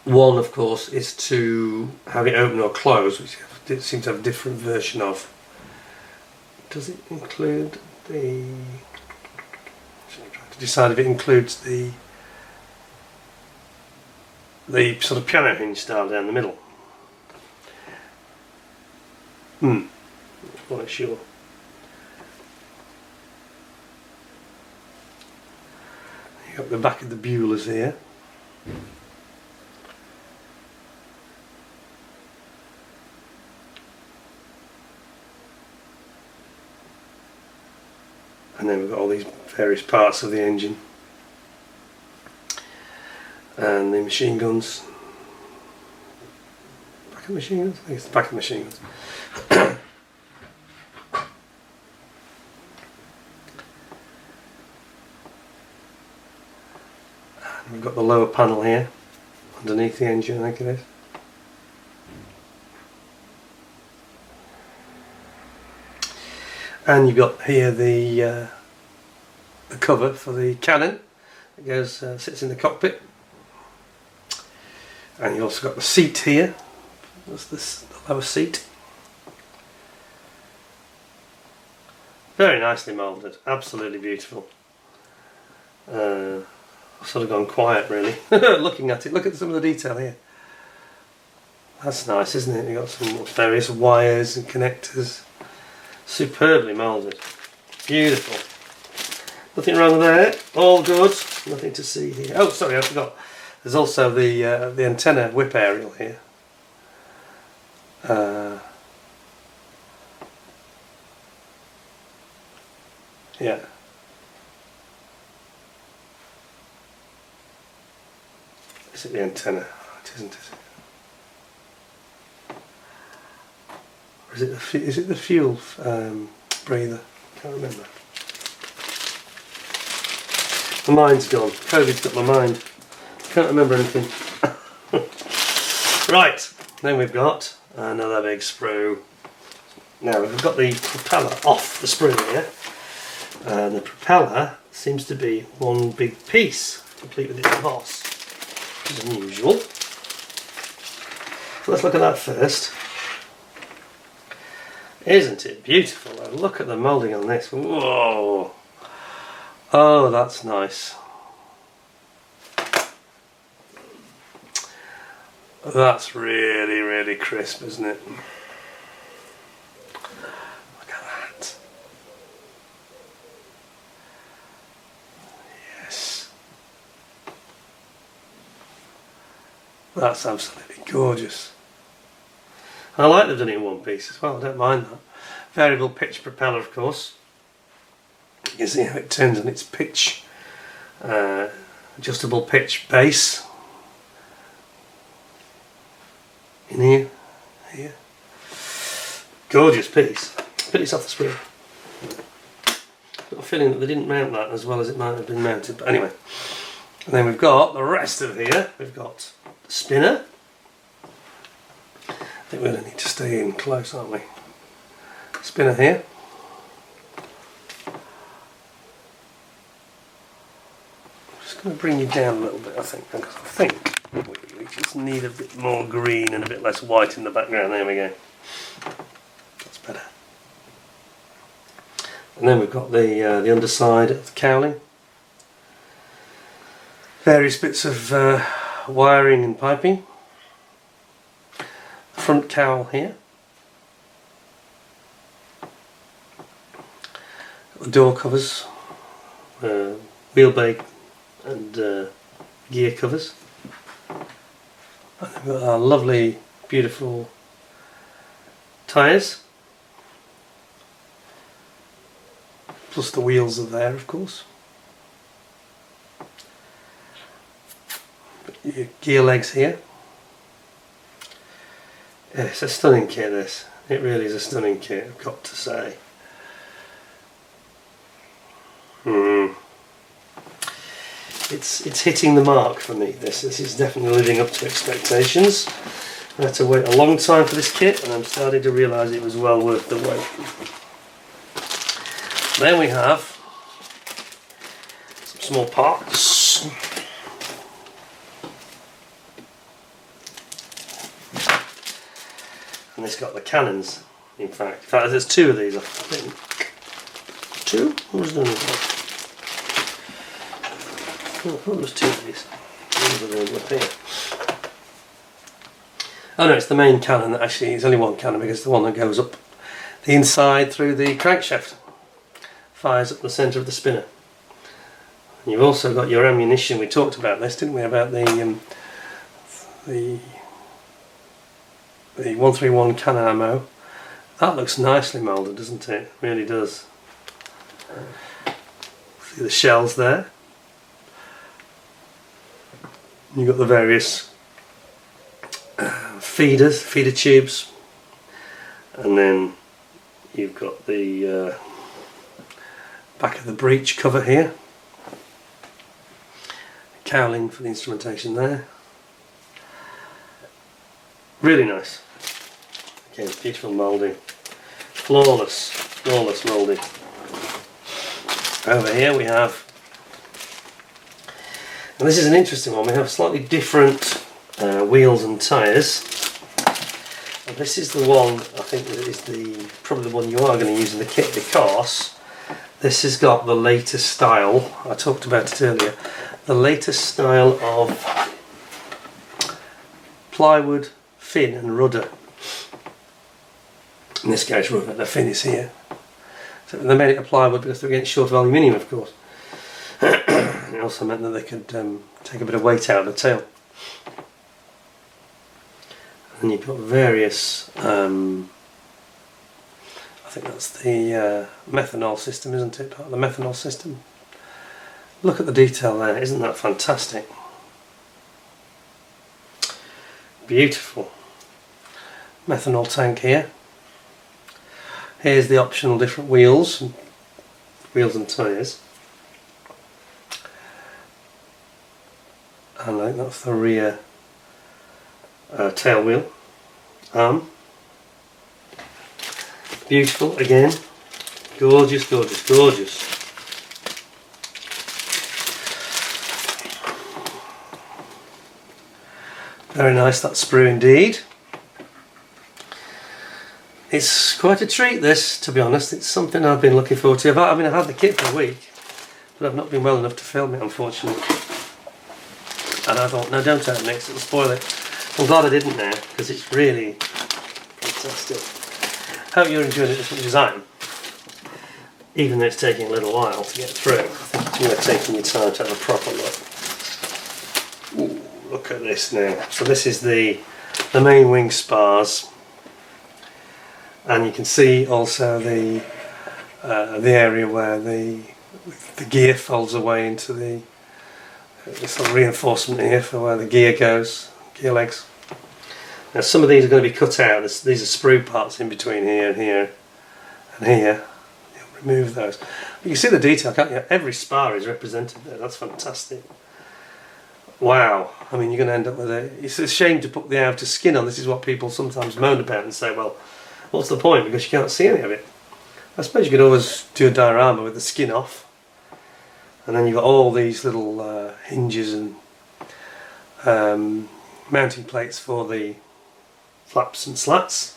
One, of course, is to have it open or close, which it seems to have a different version of. Does it include the... I'm trying to decide if it includes the sort of piano hinge style down the middle. I'm not sure. There you Got the back of the Buellers here. And then we've got all these various parts of the engine. And the machine guns. Back of machine guns? I think it's the back of machine guns. And we've got the lower panel here, underneath the engine, I think it is. And you've got here the cover for the Canon. It goes sits in the cockpit. And you also got the seat here. That's the lower seat. Very nicely moulded, absolutely beautiful. I've sort of gone quiet really, looking at it. Look at some of the detail here. That's nice, isn't it? You've got some various wires and connectors. Superbly moulded. Beautiful. Nothing wrong there. All good. Nothing to see here. Oh, sorry, I forgot. There's also the antenna whip aerial here. Yeah. Is it the antenna? Oh, it isn't, is it? Or is it the fuel breather? Can't remember. My mind's gone. COVID's got my mind. Can't remember anything. Right, then we've got another big sprue. Now we've got the propeller off the sprue here. The propeller seems to be one big piece, complete with its boss, which is unusual. So let's look at that first. Isn't it beautiful? Look at the moulding on this. Whoa! Oh, that's nice. That's really, really crisp, isn't it? Look at that. Yes. That's absolutely gorgeous. I like they've done it in one piece as well, I don't mind that. Variable pitch propeller, of course. You can see how it turns on its pitch. Adjustable pitch base. In here. Here. Gorgeous piece. But it's off the sprue. Got a feeling that they didn't mount that as well as it might have been mounted, but anyway. And then we've got the rest of here. We've got the spinner. I think we're going to need to stay in close, aren't we? Spinner here. I'm just going to bring you down a little bit, I think, because I think we just need a bit more green and a bit less white in the background. There we go. That's better. And then we've got the underside of the cowling. Various bits of wiring and piping. Front cowl here. The door covers, wheel bay and gear covers. And then we've got our lovely, beautiful tyres. Plus the wheels are there, of course. Your gear legs here. Yeah, it's a stunning kit, this. It really is a stunning kit, I've got to say. It's hitting the mark for me. This is definitely living up to expectations. I had to wait a long time for this kit, and I'm starting to realise it was well worth the wait. Then we have some small parts. And it's got the Canons, in fact. There's two of these, I think. Two? What was done? Oh, I thought there was two of these. Up here. Oh no, it's the main Canon that actually, it's only one Canon because it's the one that goes up the inside through the crankshaft. Fires up the centre of the spinner. You've also got your ammunition. We talked about this, didn't we? About the 131 Canon ammo. That looks nicely moulded, doesn't it? It really does. See the shells there. You've got the various feeder tubes, and then you've got the back of the breech cover here. Cowling for the instrumentation there. Really nice. Again, beautiful moulding. Flawless moulding. Over here we have, and this is an interesting one, we have slightly different wheels and tyres. And this is the one, I think that is probably the one you are going to use in the kit, because this has got the latest style, I talked about it earlier, the latest style of plywood, fin and rudder. In this case rudder, the fin is here. So they made it a plywood because they're against short of aluminium, of course. It also meant that they could take a bit of weight out of the tail. And you've got various, I think that's the methanol system, isn't it? The methanol system. Look at the detail there, isn't that fantastic? Beautiful. Methanol tank here. Here's the optional different wheels and tyres. And I think that's the rear tail wheel arm. Beautiful again. Gorgeous, gorgeous, gorgeous. Very nice, that sprue indeed. It's quite a treat, this, to be honest. It's something I've been looking forward to. I've had the kit for a week, but I've not been well enough to film it, unfortunately. And I thought, no, don't open it, because it'll spoil it. I'm glad I didn't now, because it's really fantastic. Hope you're enjoying it as much as I am. Even though it's taking a little while to get through, I think it's worth taking your time to have a proper look. Ooh, look at this now. So this is the main wing spars. And you can see also the area where the gear folds away into the sort of reinforcement here for where the gear goes, gear legs. Now some of these are going to be cut out. These are sprue parts in between here and here and here. You'll remove those. But you can see the detail, can't you? Every spar is represented there. That's fantastic. Wow. I mean, you're going to end up with it's a shame to put the outer skin on. This is what people sometimes moan about and say, well, what's the point, because you can't see any of it. I suppose you could always do a diorama with the skin off, and then you've got all these little hinges and mounting plates for the flaps and slats,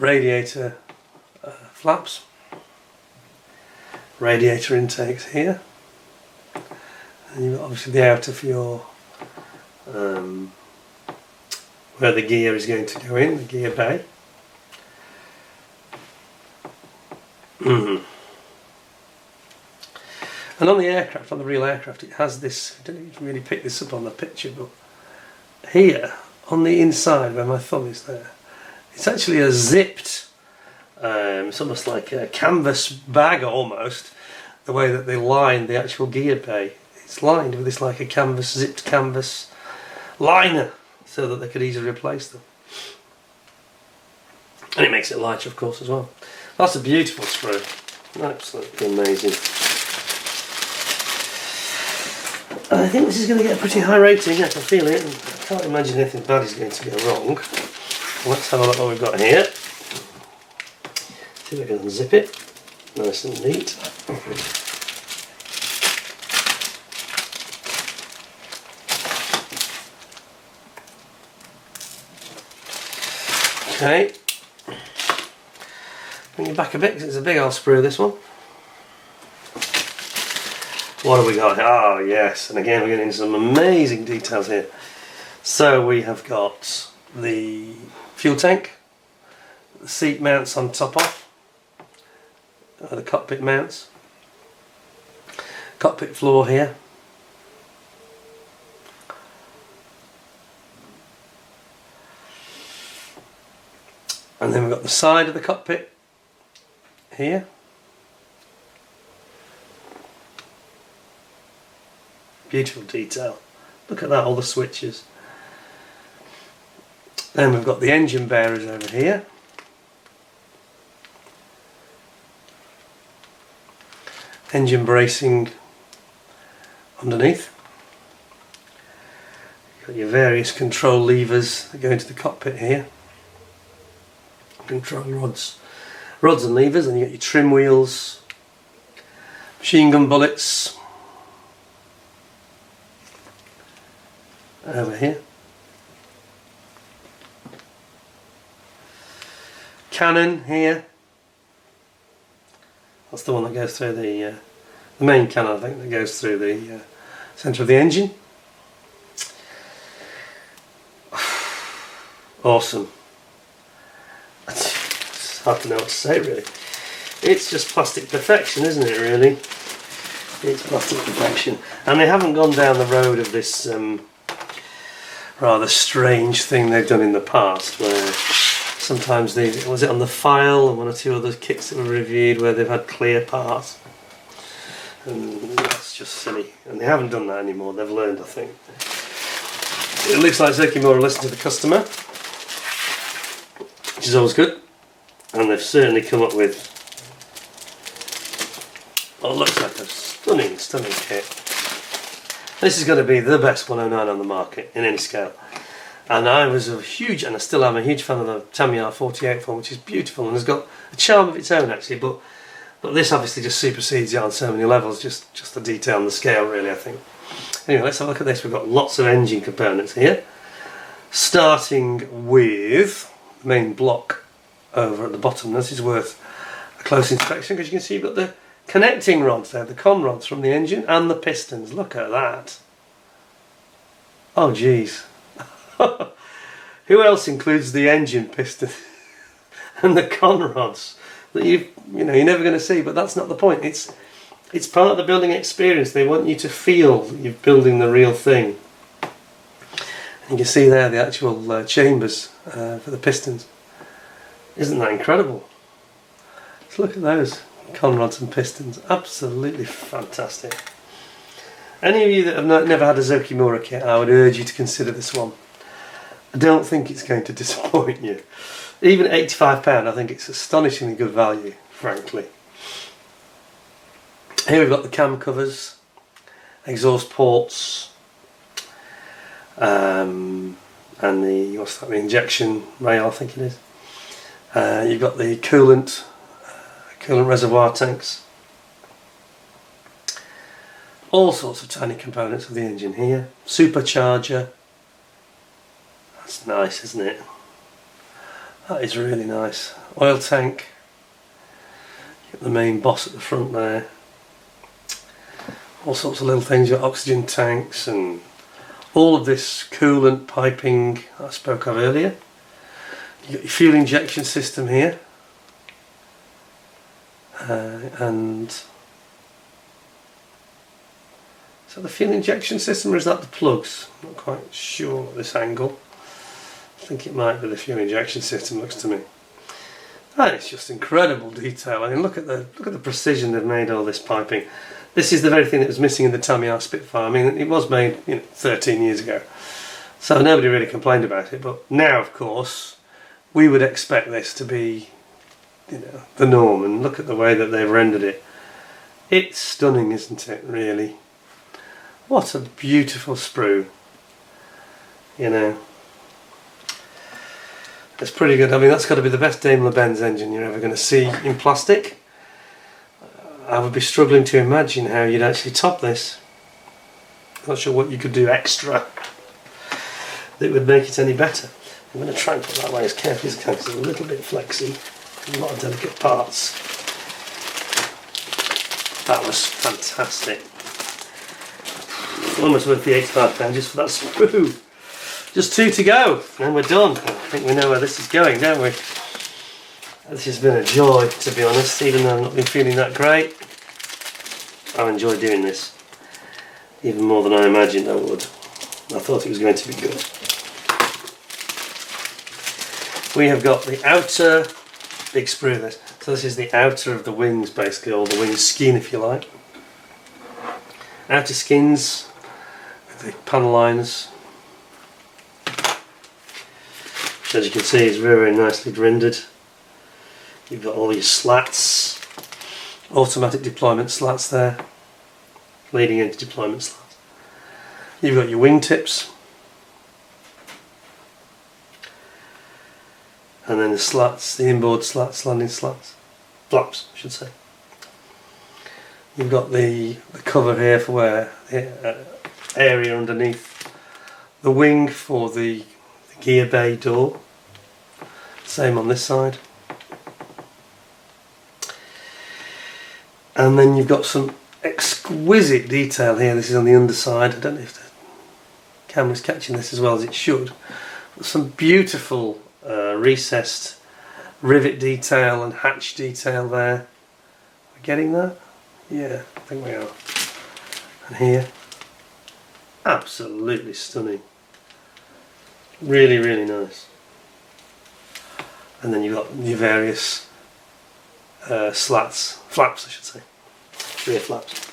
radiator flaps, radiator intakes here, and you've got obviously the outer for your where the gear is going to go in, the gear bay. And on the aircraft, on the real aircraft, it has this, I don't know if you can really pick this up on the picture, but here, on the inside where my thumb is there, it's actually a zipped, it's almost like a canvas bag almost, the way that they line the actual gear bay. It's lined with this like a canvas, zipped canvas liner, so that they could easily replace them. And it makes it lighter, of course, as well. That's a beautiful sprue. Absolutely amazing. I think this is going to get a pretty high rating, I can feel it. I can't imagine anything bad is going to go wrong. Let's have a look what we've got here. See if I can unzip it. Nice and neat. Okay, bring it back a bit because it's a big old sprue, this one. What have we got? Oh yes, and again we're getting into some amazing details here. So we have got the fuel tank, the seat mounts on top of, the cockpit mounts. cockpit floor here. And then we've got the side of the cockpit here. Beautiful detail. Look at that, all the switches. Then we've got the engine bearers over here. Engine bracing underneath. You've got your various control levers that go into the cockpit here. Control rods and levers, and you got your trim wheels, machine gun bullets over here, Canon here. That's the one that goes through the main Canon, I think, that goes through the centre of the engine. Awesome. It's hard to know what to say, really. It's just plastic perfection, isn't it, really? It's plastic perfection. And they haven't gone down the road of this rather strange thing they've done in the past, where sometimes they, was it on the File and one or two other kits that were reviewed, where they've had clear parts. And that's just silly. And they haven't done that anymore, they've learned, I think. It looks like Zoukei Mura listened to the customer, which is always good. And they've certainly come up with what looks like a stunning, stunning kit. This is going to be the best 109 on the market in any scale. And I was a huge, and I still am a huge fan of the Tamiya 48 form, which is beautiful and has got a charm of its own actually, but this obviously just supersedes it on so many levels, just the detail and the scale really, I think. Anyway, let's have a look at this. We've got lots of engine components here, starting with the main block over at the bottom. This is worth a close inspection because you can see you've got the connecting rods there, the con rods from the engine and the pistons. Look at that. Oh geez. Who else includes the engine piston and the con rods that you're never going to see? But that's not the point. It's part of the building experience. They want you to feel that you're building the real thing. And you can see there the actual chambers for the pistons. Isn't that incredible? So look at those con rods and pistons. Absolutely fantastic. Any of you that have never had a Zoukei Mura kit, I would urge you to consider this one. I don't think it's going to disappoint you. Even at £85, I think it's astonishingly good value, frankly. Here we've got the cam covers, exhaust ports, and the, what's that, the injection rail, I think it is. You've got the coolant reservoir tanks. All sorts of tiny components of the engine here. Supercharger. That's nice, isn't it? That is really nice. Oil tank. Get the main boss at the front there. All sorts of little things. Your oxygen tanks and all of this coolant piping I spoke of earlier. You've got your fuel injection system here. And so the fuel injection system, or is that the plugs? I'm not quite sure at this angle. I think it might be the fuel injection system, looks to me. And it's just incredible detail. I mean, look at the precision they've made all this piping. This is the very thing that was missing in the Tamiya Spitfire. I mean, it was made 13 years ago, so nobody really complained about it. But now, of course, we would expect this to be, the norm. And look at the way that they've rendered it. It's stunning, isn't it? Really. What a beautiful sprue. It's pretty good. I mean, that's got to be the best Daimler-Benz engine you're ever going to see in plastic. I would be struggling to imagine how you'd actually top this. Not sure what you could do extra that would make it any better. I'm going to try and put that away as carefully as I can because it's a little bit flexy. A lot of delicate parts. That was fantastic. Almost worth the £85 just for that sprue. Just 2 to go, and we're done. I think we know where this is going, don't we? This has been a joy, to be honest, even though I've not been feeling that great. I enjoy doing this even more than I imagined I would. I thought it was going to be good. We have got the outer big sprue of this. So this is the outer of the wings basically, or the wing skin if you like. Outer skins with the panel liners. Which as you can see is very, very nicely rendered. You've got all your slats, automatic deployment slats there, leading edge deployment slats. You've got your wingtips, and then the slats, the inboard slats, landing slats, flaps I should say. You've got the cover here for where the area underneath the wing for the gear bay door. Same on this side. And then you've got some exquisite detail here. This is on the underside. I don't know if the camera's catching this as well as it should. But some beautiful recessed rivet detail and hatch detail there. Are we getting that? Yeah, I think we are. And here, absolutely stunning. Really, really nice. And then you've got your various flaps I should say, rear flaps.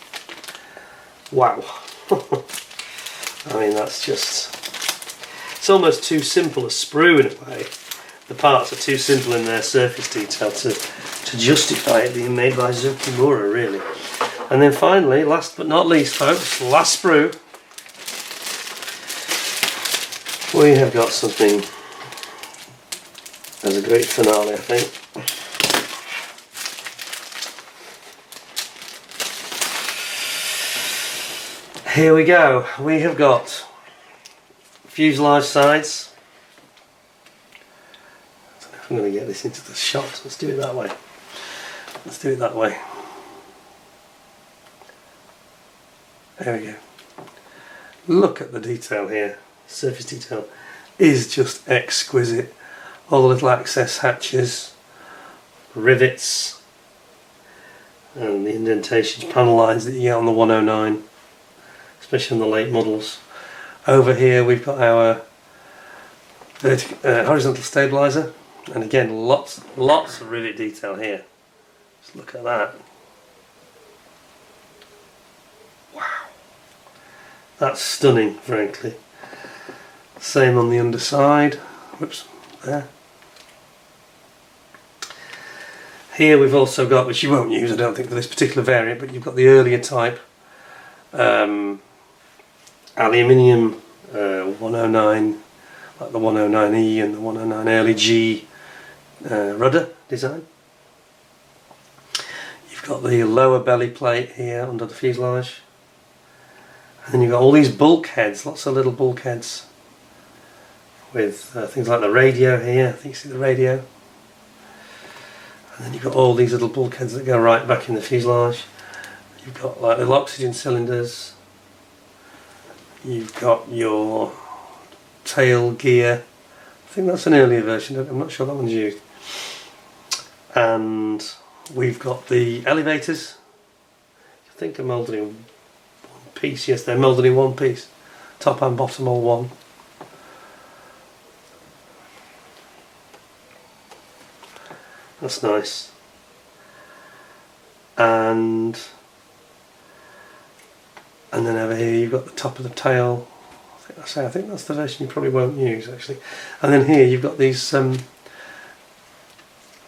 Wow. I mean that's just, it's almost too simple a sprue in a way. The parts are too simple in their surface detail to justify it being made by Zoukei Mura really. And then finally, last but not least folks, last sprue, we have got something as a great finale I think. Here we go, we have got fuselage sides. I don't know if I'm going to get this into the shot, let's do it that way. Let's do it that way. There we go. Look at the detail here, surface detail is just exquisite. All the little access hatches, rivets, and the indentations, panel lines that you get on the 109. Especially on the late models. Over here we've got our horizontal stabilizer, and again lots of rivet detail here. Just look at that. Wow, that's stunning, frankly. Same on the underside. Whoops, there. Here we've also got, which you won't use I don't think for this particular variant, but you've got the earlier type aluminium 109, like the 109E and the 109 early G rudder design. You've got the lower belly plate here under the fuselage, and then you've got all these bulkheads, lots of little bulkheads with things like the radio here. I think you see the radio, and then you've got all these little bulkheads that go right back in the fuselage. You've got like little oxygen cylinders. You've got your tail gear. I think that's an earlier version, I'm not sure that one's used. And we've got the elevators. I think they're moulded in one piece. Yes, they're moulded in one piece. Top and bottom all one. That's nice. And then over here you've got the top of the tail. I think that's the version you probably won't use actually. And then here you've got these are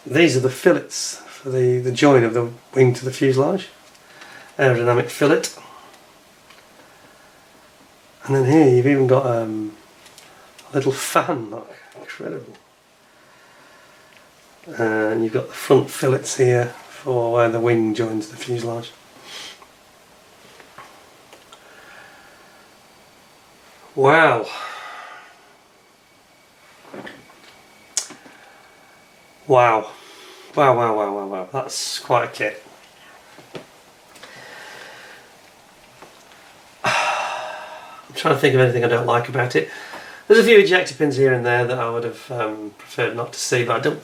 the fillets for the join of the wing to the fuselage. Aerodynamic fillet. And then here you've even got a little fan, look, incredible. And you've got the front fillets here for where the wing joins the fuselage. Wow. Wow. Wow, wow, wow, wow, wow. That's quite a kit. I'm trying to think of anything I don't like about it. There's a few ejector pins here and there that I would have preferred not to see, but I don't.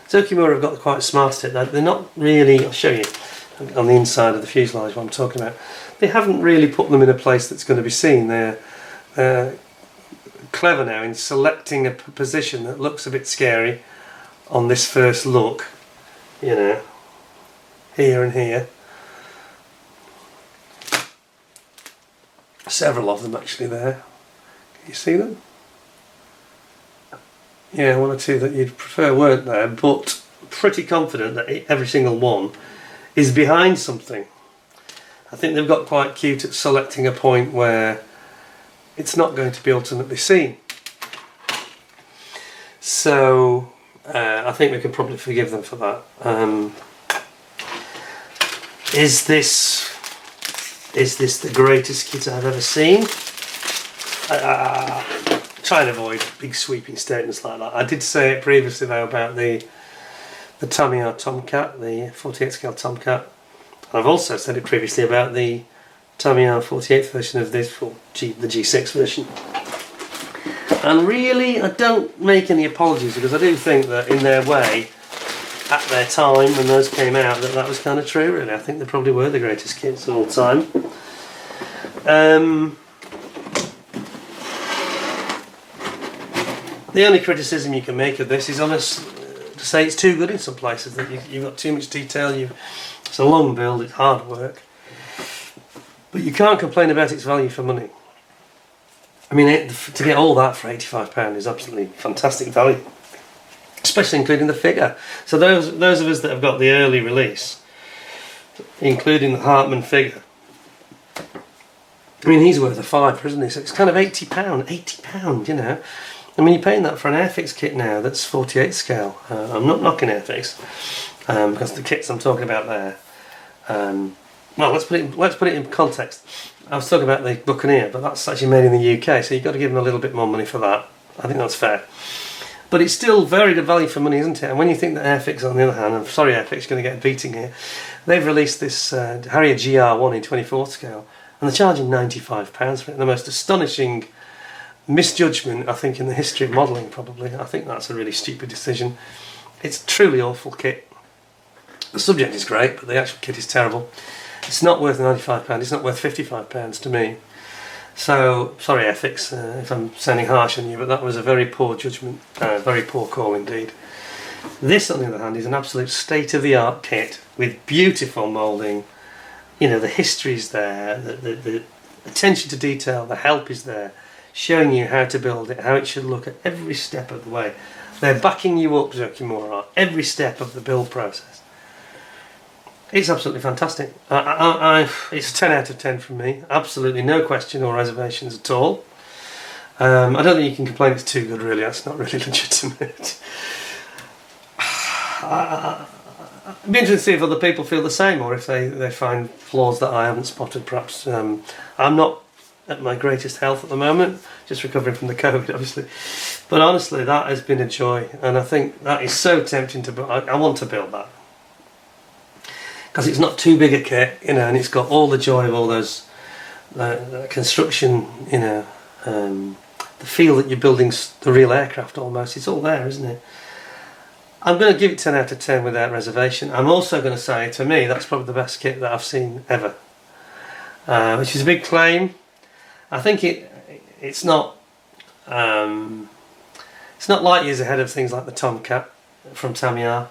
Zoukei Mura have got quite smart at it. They're not really, I'll show you. on the inside of the fuselage, what I'm talking about. They haven't really put them in a place that's going to be seen. They're clever now in selecting a position that looks a bit scary on this first look, you know, here and here. Several of them actually there. Can you see them? Yeah, one or two that you'd prefer weren't there, but pretty confident that every single one is behind something. I think they've got quite cute at selecting a point where it's not going to be ultimately seen. So I think we can probably forgive them for that. Is this the greatest kit I've ever seen? Try and avoid big sweeping statements like that. I did say it previously though about the Tamiya Tomcat, the 48 scale Tomcat. I've also said it previously about the Tamiya 48th version of this, the G6 version. And really, I don't make any apologies, because I do think that in their way, at their time when those came out, that was kind of true really. I think they probably were the greatest kits of all time. The only criticism you can make of this is honest to say it's too good in some places, that you've got too much detail, it's a long build, it's hard work. But you can't complain about its value for money. I mean, to get all that for £85 is absolutely fantastic value, especially including the figure. So those of us that have got the early release, including the Hartmann figure, I mean, he's worth a fiver, isn't he? So it's kind of £80, you know. I mean, you're paying that for an Airfix kit now that's 48 scale. I'm not knocking Airfix, because the kits I'm talking about there. Well, let's put it in context. I was talking about the Buccaneer, but that's actually made in the UK, so you've got to give them a little bit more money for that. I think that's fair. But it's still very good value for money, isn't it? And when you think that Airfix, on the other hand, I'm sorry Airfix is going to get a beating here, they've released this Harrier GR1 in 24 scale, and they're charging £95 for it. The most astonishing misjudgment, I think, in the history of modelling, probably. I think that's a really stupid decision. It's a truly awful kit. The subject is great, but the actual kit is terrible. It's not worth £95, it's not worth £55 to me. So, sorry Airfix if I'm sounding harsh on you, but that was a very poor judgment, very poor call indeed. This, on the other hand, is an absolute state-of-the-art kit with beautiful moulding. You know, the history's there, the attention to detail, the help is there, showing you how to build it, how it should look at every step of the way. They're backing you up, Zoukei Mura, every step of the build process. It's absolutely fantastic. It's a 10 out of 10 from me. Absolutely no question or reservations at all. I don't think you can complain it's too good, really. That's not really legitimate. I'd be interested to see if other people feel the same, or if they find flaws that I haven't spotted, perhaps. I'm not at my greatest health at the moment, just recovering from the COVID, obviously. But honestly, that has been a joy, and I think that is so tempting to build. I want to build that, because it's not too big a kit, you know, and it's got all the joy of all those construction, you know, the feel that you're building the real aircraft almost. It's all there, isn't it? I'm going to give it 10 out of 10 without reservation. I'm also going to say, to me, that's probably the best kit that I've seen ever, which is a big claim. I think it's not light years ahead of things like the Tomcat from Tamiya.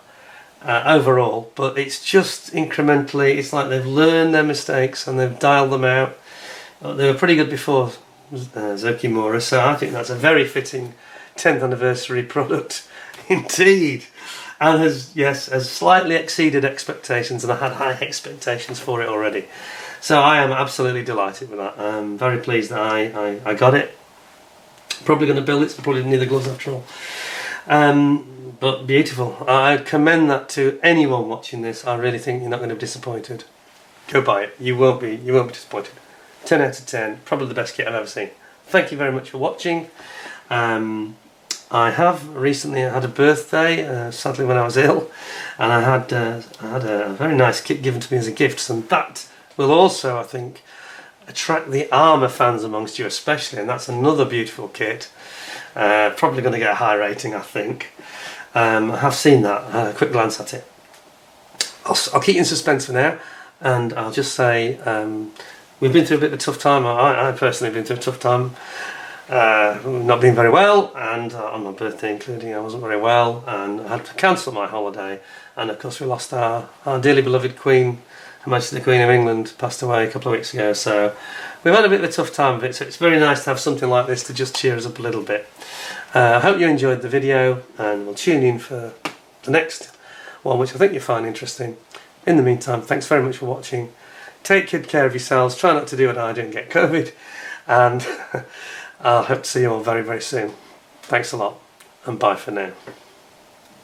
Overall, but it's just incrementally, it's like they've learned their mistakes and they've dialed them out. They were pretty good before Zoukei Mura, so I think that's a very fitting 10th anniversary product indeed, and has slightly exceeded expectations, and I had high expectations for it already. So I am absolutely delighted with that. I'm very pleased that I got it. Probably going to build it, so probably need the gloves after all. But beautiful. I commend that to anyone watching this. I really think you're not going to be disappointed. Go buy it. You won't be disappointed. 10 out of 10. Probably the best kit I've ever seen. Thank you very much for watching. I have recently had a birthday, sadly when I was ill, and I had a very nice kit given to me as a gift, and that will also, I think, attract the armour fans amongst you especially, and that's another beautiful kit. Probably going to get a high rating, I think. I have seen that, a quick glance at it. I'll keep you in suspense for now. and I'll just say we've been through a bit of a tough time. I personally have been through a tough time, not being very well, and on my birthday including, I wasn't very well and I had to cancel my holiday, and of course we lost our dearly beloved Queen, Her Majesty the Queen of England, passed away a couple of weeks ago, so we've had a bit of a tough time of it, so it's very nice to have something like this to just cheer us up a little bit. I hope you enjoyed the video, and we'll tune in for the next one, which I think you'll find interesting. In the meantime, thanks very much for watching. Take good care of yourselves, try not to do what I do and get COVID, and I hope to see you all very, very soon. Thanks a lot, and bye for now.